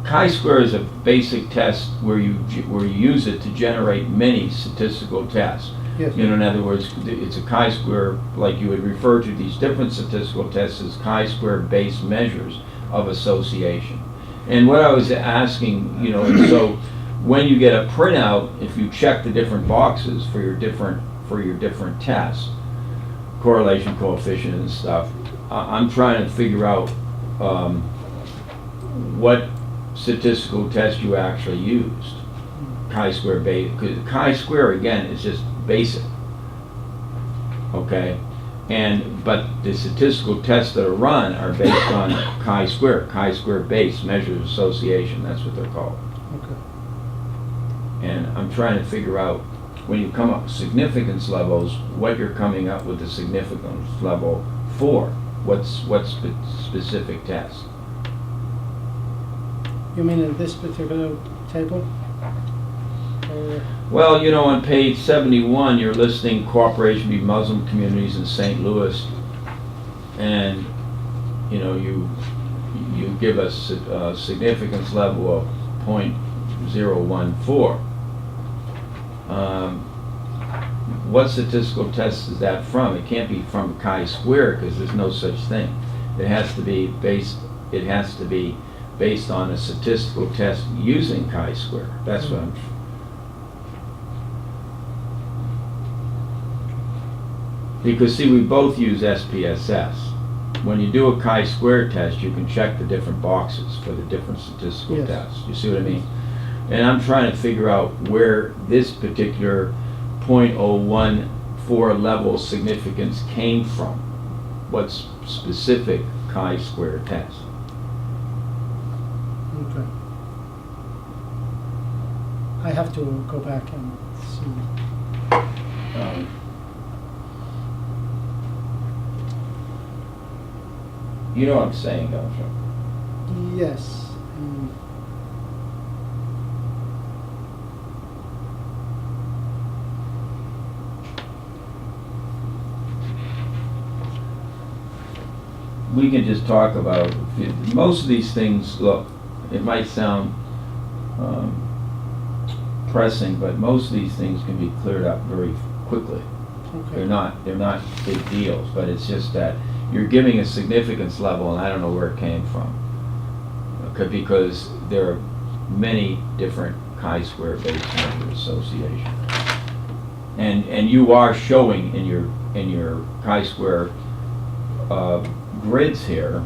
Chi-square is a basic test where you use it to generate many statistical tests. Yes. You know, in other words, it's a chi-square, like you would refer to these different statistical tests as chi-square based measures of association. And what I was asking, you know, and so when you get a printout, if you check the different boxes for your different tests, correlation coefficient and stuff, I'm trying to figure out what statistical test you actually used. Chi-square base, because chi-square again is just basic. Okay, But the statistical tests that are run are based on chi-square base measures of association, that's what they're called. Okay. And I'm trying to figure out, when you come up with significance levels, what you're coming up with the significance level for. What's specific test? You mean in this particular table? Or, Well, you know, on page 71, you're listing cooperation between Muslim communities in St. Louis, and you know, you give us a significance level of 0.014. What statistical test is that from? It can't be from chi-square, because there's no such thing. It has to be based on a statistical test using chi-square. That's what I'm. Because see, we both use SPSS. When you do a chi-square test, you can check the different boxes for the different statistical Yes. tests. You see what I mean? And I'm trying to figure out where this particular 0.014 level significance came from. What specific chi-square test? okay. I have to go back and see. You know what I'm saying, don't you? Yes. We can just talk about, most of these things, look, it might sound pressing, but most of these things can be cleared up very quickly. Okay. They're not big deals, but it's just that you're giving a significance level, and I don't know where it came from. Because there are many different chi-square based measure association. And you are showing in your chi-square grids here,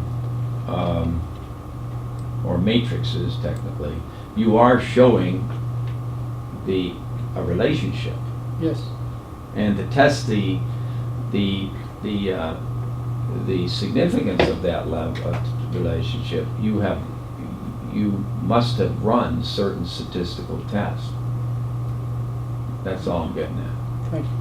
or matrices technically, you are showing a relationship. Yes. And to test the significance of that level of relationship, you must have run certain statistical tests. That's all I'm getting at. Thank you.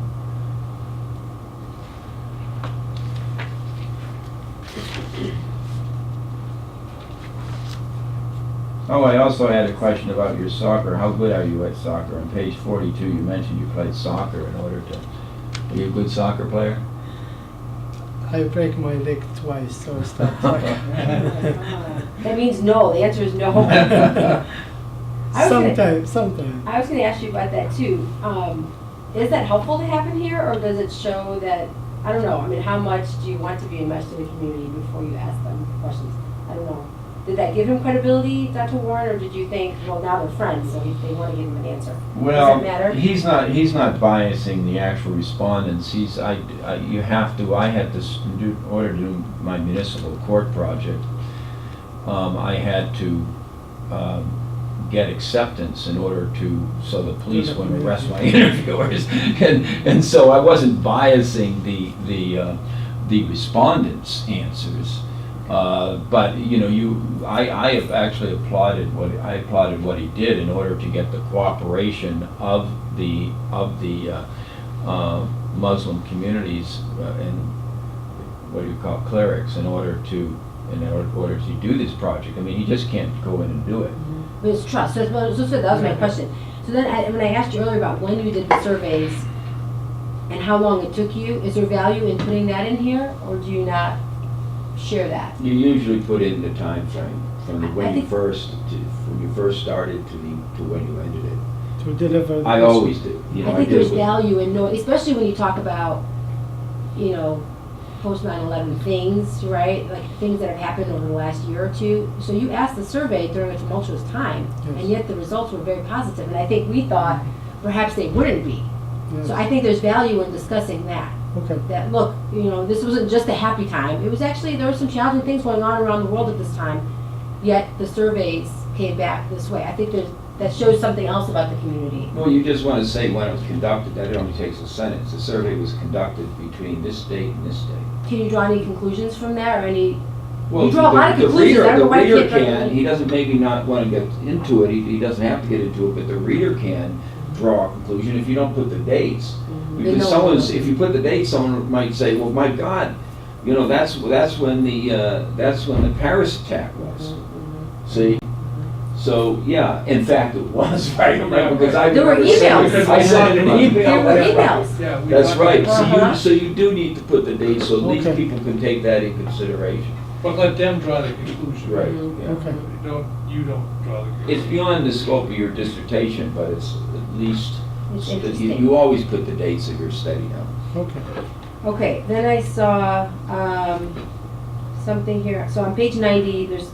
Oh, I also had a question about your soccer. How good are you at soccer? On page 42, you mentioned you played soccer in order to. Are you a good soccer player? I break my leg twice, so I stopped. That means no, the answer is no. Sometimes. I was gonna ask you about that too. Is that helpful to happen here, or does it show that, I don't know, I mean, how much do you want to be enmeshed in the community before you ask them questions? I don't know. Did that give him credibility, Dr. Warren, or did you think, well, now they're friends, so they want to give him an answer? Well, Does it matter? he's not biasing the actual respondents. I had to, in order to do my municipal court project, I had to get acceptance in order so the police wouldn't arrest my interviewers. And so I wasn't biasing the respondents' answers. But you know, I have actually applauded what he did in order to get the cooperation of the Muslim communities and what do you call clerics in order to do this project. I mean, he just can't go in and do it. But it's trust. So that was my question. So then, when I asked you earlier about when you did the surveys and how long it took you, is there value in putting that in here, or do you not share that? You usually put in the time frame from when you think- first started to when you ended it. To deliver. I always do. You know, I think did there's with- value in knowing, especially when you talk about, you know, post 9/11 things, right? Like things that have happened over the last year or two. So you asked the survey during a tumultuous time, Yes. and yet the results were very positive. And I think we thought perhaps they wouldn't be. Yes. So I think there's value in discussing that. Okay. That look, you know, this wasn't just a happy time. It was actually, there were some challenging things going on around the world at this time. Yet the surveys came back this way. I think that shows something else about the community. Well, you just want to say when it was conducted, that only takes a sentence. The survey was conducted between this date and this date. Can you draw any conclusions from that, or any? Well, You draw a lot of the conclusions. I don't know why you reader can't draw can, any. he doesn't maybe not want to get into it, he doesn't have to get into it, but the reader can draw a conclusion if you don't put the dates. They Because know. if you put the dates, someone might say, well, my God, you know, that's when the Paris attack was. See? So, yeah, in fact, it was, right, because I There were remember saying- emails. I sent an email. There were that's right. emails. Yeah, we That's talked right, about- Uh-huh. so you do need to put the dates, so these Okay. people can take that in consideration. But let them draw the conclusion. Right, Mhm. yeah. Okay. You don't draw the conclusion. It's beyond the scope of your dissertation, but it's at least, It's that interesting. you always put the dates of your study down. Okay. Okay, then I saw, something here, so on page 90, there's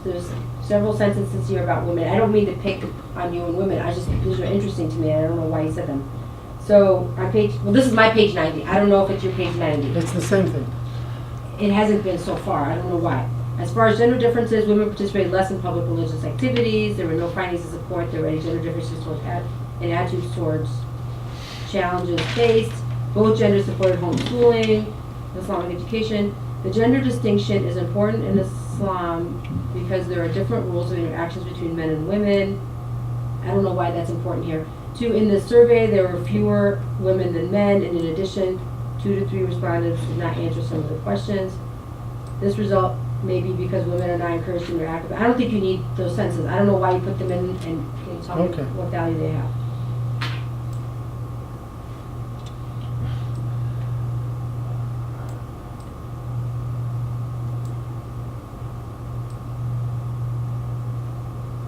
several sentences here about women. I don't mean to pick on you and women, these are interesting to me, and I don't know why you said them. So, on this is my page 90, I don't know if it's your page 90. It's the same thing. It hasn't been so far, I don't know why. As far as gender differences, women participated less in public religious activities, there were no findings to support there were any gender differences in attitudes towards challenges faced. Both genders supported homeschooling, Islamic education. The gender distinction is important in Islam because there are different rules of interactions between men and women. I don't know why that's important here. 2, in the survey, there were fewer women than men, and in addition, 2 to 3 respondents did not answer some of the questions. This result may be because women are not encouraged to interact with. I don't think you need those sentences. I don't know why you put them in, and can you tell me Okay. what value they have?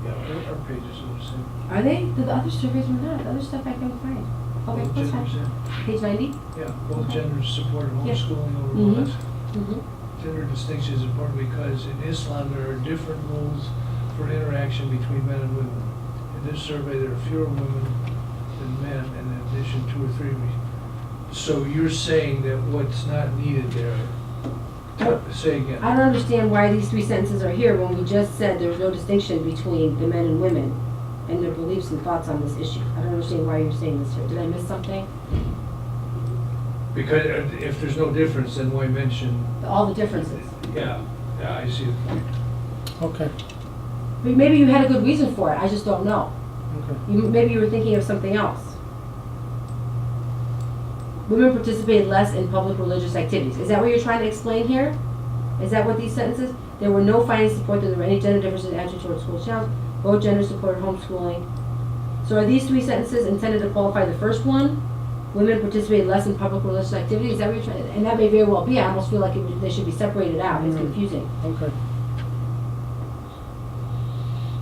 Yeah, our pages are the same. Are they? The other surveys were not. The other stuff I couldn't find. Okay, Both that's genders, fine. yeah. Page 90? Yeah, both Okay. genders support Yeah. homeschooling over Mhm. boys. Mm-hmm. Gender distinction is important because in Islam there are different rules for interaction between men and women. In this survey, there are fewer women than men, and in addition, 2 or 3. So you're saying that what's not needed there, say again. I don't understand why these 3 sentences are here when we just said there's no distinction between the men and women and their beliefs and thoughts on this issue. I don't understand why you're saying this here. Did I miss something? Because if there's no difference, then why mention, All the differences. yeah, I see the point. Okay. But maybe you had a good reason for it. I just don't know. Okay. Maybe you were thinking of something else. Women participated less in public religious activities. Is that what you're trying to explain here? Is that what these sentences? There were no findings to support that there were any gender differences in attitude towards school challenge. Both genders supported homeschooling. So are these 3 sentences intended to qualify the first one? Women participated less in public religious activities. Is that what you're trying? And that may very well be. I almost feel like they should be separated out. It's confusing. Okay.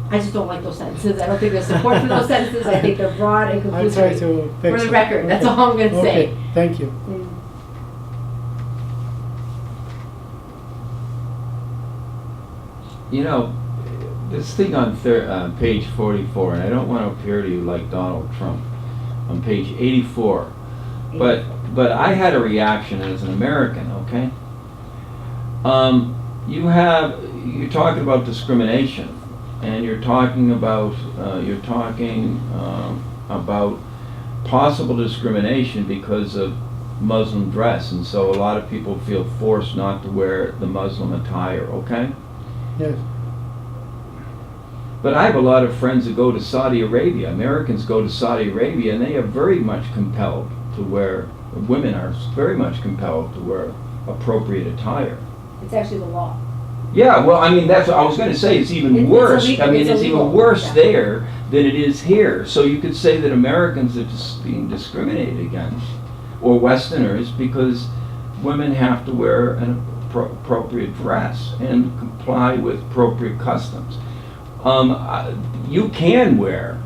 I just don't like those sentences. I don't think there's support for those sentences. I think they're broad and I'll confusing. try to fix it. For the record, that's Okay. all I'm gonna say. Okay, thank you. Mm. You know, this thing on page 44, and I don't want to appear to you like Donald Trump, on page 84, but I had a reaction as an American, okay? You're talking about discrimination, and you're talking about possible discrimination because of Muslim dress, and so a lot of people feel forced not to wear the Muslim attire, okay? Yes. But I have a lot of friends that go to Saudi Arabia. Americans go to Saudi Arabia, and they are very much compelled to wear, women are very much compelled to wear appropriate attire. It's actually the law. Yeah, well, I mean, that's what I was going to say. It's even It's worse. illegal- I mean, it's it's illegal. even worse Yeah. there than it is here. So you could say that Americans are just being discriminated against, or Westerners, because women have to wear an appropriate dress and comply with appropriate customs. You can wear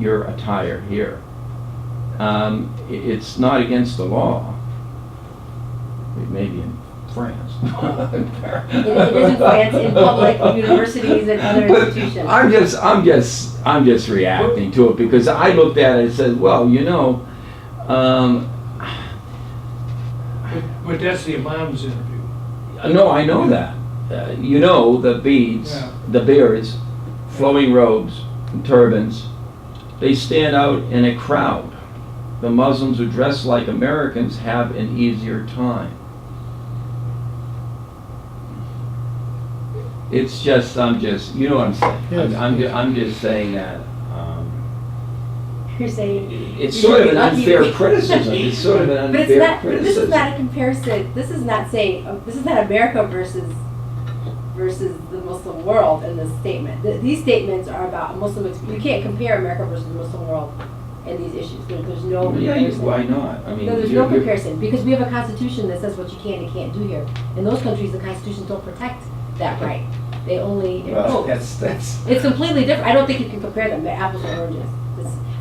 your attire here. It's not against the law. It may be in France. It is in France, in public universities and other But institutions. I'm just reacting to it because I looked at it and said, well, you know, But that's the imam's interview. no, I know that. You know, the beads, Yeah. the beards flowing robes and turbans. They stand out in a crowd. The Muslims who dress like Americans have an easier time. It's just, you know what I'm saying? Yes. I'm just saying that. You're saying. It's you sort should of be an lucky. unfair criticism. It's sort of an But it's unfair not, criticism. this is not a comparison, this is not saying, this is not America versus the Muslim world in this statement. These statements are about Muslim, you can't compare America versus the Muslim world in these issues. There's no Yeah, comparison. why not? I mean, No, there's you're- no comparison, because we have a constitution that says what you can and can't do here. In those countries, the constitutions don't protect that right. They only Well, impose. that's. It's completely different. I don't think you can compare them, they're apples and oranges.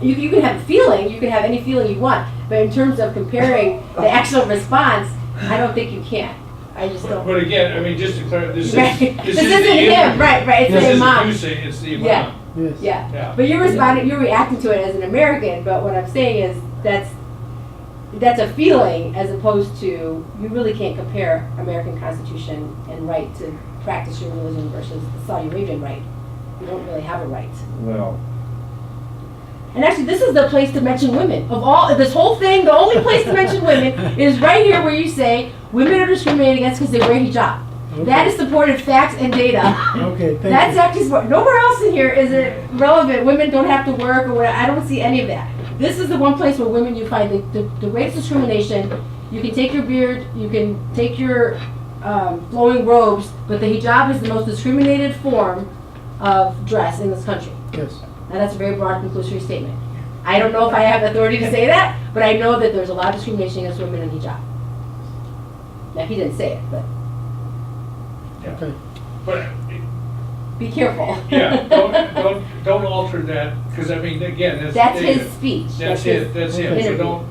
You can have a feeling, you can have any feeling you want, but in terms of comparing the actual response, I don't think you can. I just don't. But again, I mean, just to clarify, this is, Right. this This is isn't the him, imam. right, it's This the isn't imam. you saying, it's the imam. Yeah. Yes. Yeah, Yeah. but you're responding, you're reacting to it as an American, but what I'm saying is that's a feeling as opposed to, you really can't compare American Constitution and right to practice your religion versus the Saudi Arabian right. You don't really have a right. Well, And actually, this is the place to mention women. Of all, this whole thing, the only place to mention women is right here where you say women are discriminated against because they wear hijab. Okay. That is supported facts and data. Okay, thank That's you. actually support. Nowhere else in here is it relevant. Women don't have to work or whatever. I don't see any of that. This is the one place where women you find the greatest discrimination. You can take your beard, you can take your flowing robes, but the hijab is the most discriminated form of dress in this country. Yes. Now, that's a very broad conclusory statement. I don't know if I have authority to say that, but I know that there's a lot of discrimination against women in hijab. Now, he didn't say it, but Yeah. Okay. But, be careful. yeah, don't alter that, because I mean, again, that's. That's David. his speech. That's it, that's him, Okay. so don't,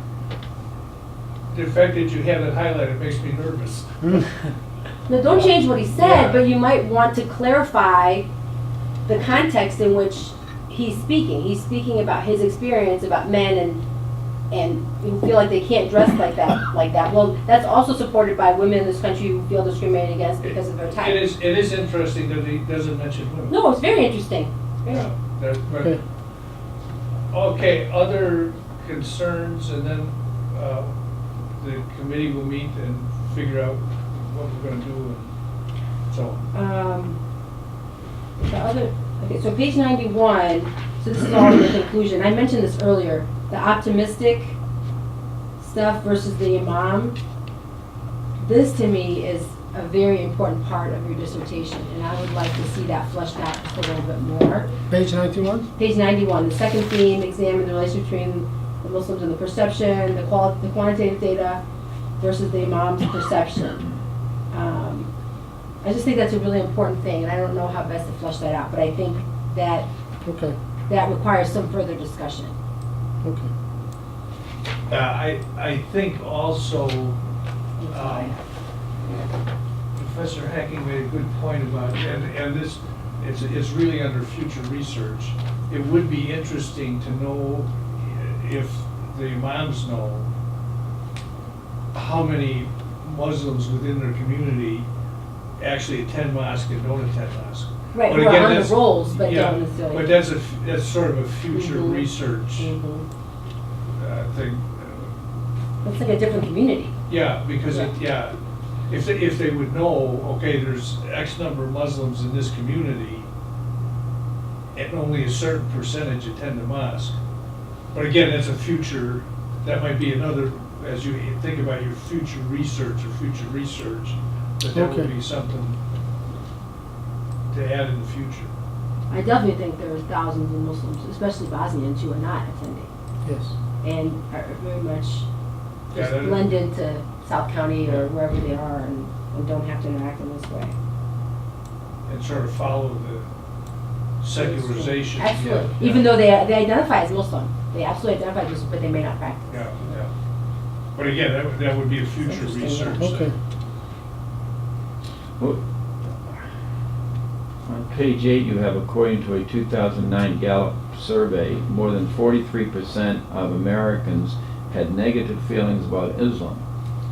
the fact that you have it highlighted makes me nervous. Now, don't change what he said, Yeah. but you might want to clarify the context in which he's speaking. He's speaking about his experience about men and who feel like they can't dress like that. Well, that's also supported by women in this country who feel discriminated against because of their type. It is interesting that he doesn't mention women. No, it's very interesting. Yeah, but- Okay. Okay, other concerns, and then the committee will meet and figure out what we're gonna do and so on. The other, okay, so page 91, so this is all in the conclusion. I mentioned this earlier, the optimistic stuff versus the imam. This to me is a very important part of your dissertation, and I would like to see that fleshed out just a little bit more. Page 91? Page 91, the second theme, examine the relation between the Muslims and the perception, the quantitative data versus the imam's perception. I just think that's a really important thing, and I don't know how best to flesh that out, but I think that Okay, that requires some further discussion. okay. I think also, Professor Hacking made a good point about, and this, it's really under future research. It would be interesting to know if the imams know how many Muslims within their community actually attend mosque and don't attend mosque. Right, But we're again, on the that's- rolls, but yeah, don't necessarily. But that's sort of a future Mhm. research Mhm. thing. It's like a different community. Yeah, because if they would know, okay, there's X number of Muslims in this community, and only a certain percentage attend the mosque. But again, that's a future, that might be another, as you think about your future research, but that would Okay. be something to add in the future. I definitely think there are thousands of Muslims, especially Bosnians, who are not attending Yes. and are very much Yeah, just that- blend into South County or wherever they are and don't have to interact in this way. And sort of follow the secularization. Absolutely. Yeah, Even yeah. though they identify as Muslim. They absolutely identify as Muslim, but they may not practice. Yeah, yeah. But again, that would be a future Interesting, research. yeah. Okay. Well, on page 8, you have, according to a 2009 Gallup survey, more than 43% of Americans had negative feelings about Islam,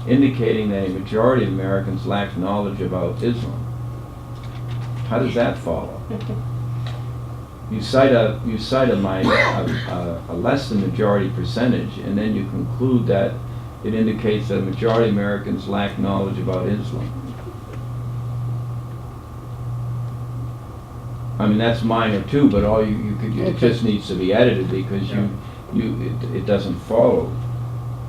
indicating that a majority of Americans lacked knowledge about Islam. How does that follow? you cite a less than majority percentage, and then you conclude that it indicates that majority Americans lack knowledge about Islam. I mean, that's minor too, but all you could, it Okay. just needs to be edited because it doesn't follow.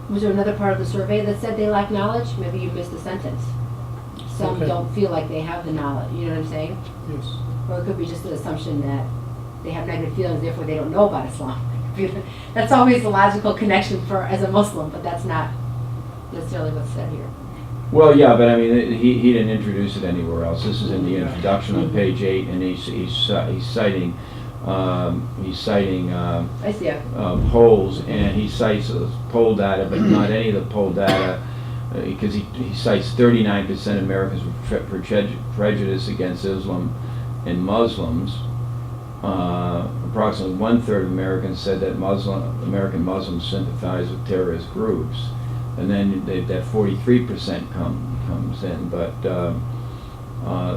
Was there another part of the survey that said they lack knowledge? Maybe you missed a sentence. Some Okay. don't feel like they have the knowledge, you know what I'm saying? Yes. Or it could be just an assumption that they have negative feelings, therefore they don't know about Islam. That's always the logical connection for, as a Muslim, but that's not necessarily what's said here. Well, yeah, but I mean, he didn't introduce it anywhere else. This is in the introduction on page 8, and he's citing I see it. polls, and he cites poll data, but not any of the poll data, because he cites 39% of Americans were prejudice against Islam and Muslims. Approximately 1/3 of Americans said that American Muslims sympathize with terrorist groups, and then that 43% comes in, but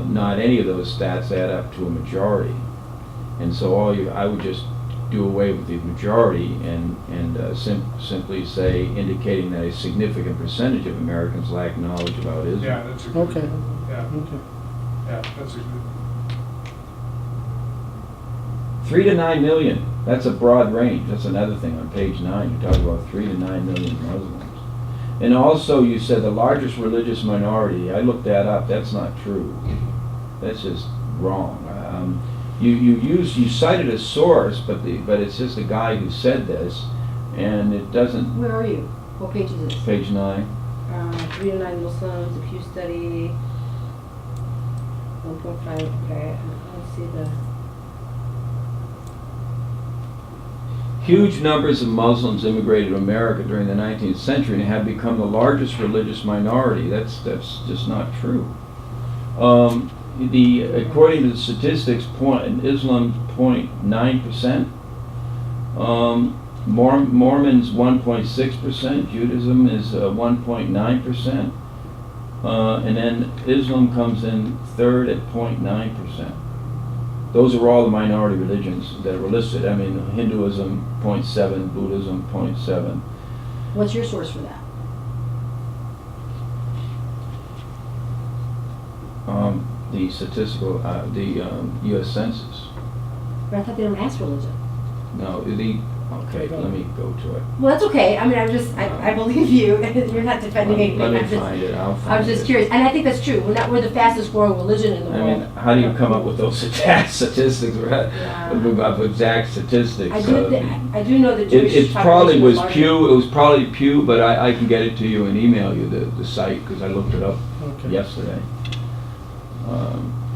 not any of those stats add up to a majority. And so I would just do away with the majority and simply say, indicating that a significant percentage of Americans lack knowledge about Islam. Yeah, that's a good. Okay. Yeah, Okay. yeah, that's a good. 3 to 9 million, that's a broad range. That's another thing on page 9. You talk about 3 to 9 million Muslims. And also you said the largest religious minority. I looked that up. That's not true. That's just wrong. You cited a source, but it's just a guy who said this, and it doesn't. Where are you? What page is this? Page 9. 3 to 9 Muslims, a Pew Study, 1.5, okay, let's see the... Huge numbers of Muslims immigrated to America during the 19th century and have become the largest religious minority. That's just not true. According to the statistics, Islam 0.9%, Mormons 1.6%, Judaism is 1.9%, and then Islam comes in third at 0.9%. Those are all the minority religions that were listed. I mean, Hinduism 0.7, Buddhism 0.7. What's your source for that? The statistical, U.S. Census. But I thought they don't ask religion. No, okay, let me go to it. Well, that's okay. I mean, I believe you. You're not defending anything. Let me I'm just- find it, I'll find it. I was just curious, and I think that's true. We're the fastest growing religion in the I world. mean, how do you come up with those exact statistics? Exact statistics. I do know the Jewish It probably population was is larger. Pew, it was probably Pew, but I can get it to you and email you the site, because I looked it up Okay. yesterday.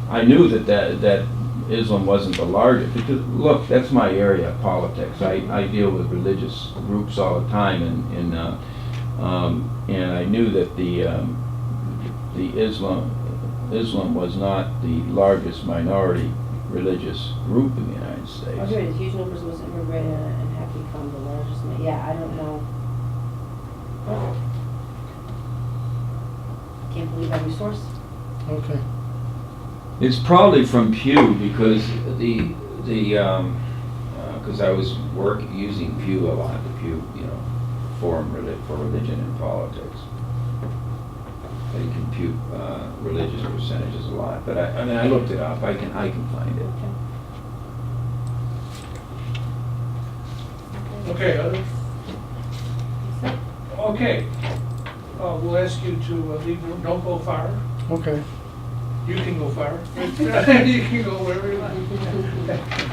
I knew that Islam wasn't the largest, because, look, that's my area of politics. I deal with religious groups all the time, and I knew that the Islam was not the largest minority religious group in the United States. Oh, here it is. Huge numbers of Muslims immigrated and have become the largest. Yeah, I don't know. Can't believe every source. Okay. It's probably from Pew, because because I was using Pew a lot, the Pew, forum for religion and politics. They compute religious percentages a lot, but I mean, I looked it up. I can find it. Okay, other? Okay. We'll ask you to leave, don't go far. Okay. You can go far. You can go wherever you like.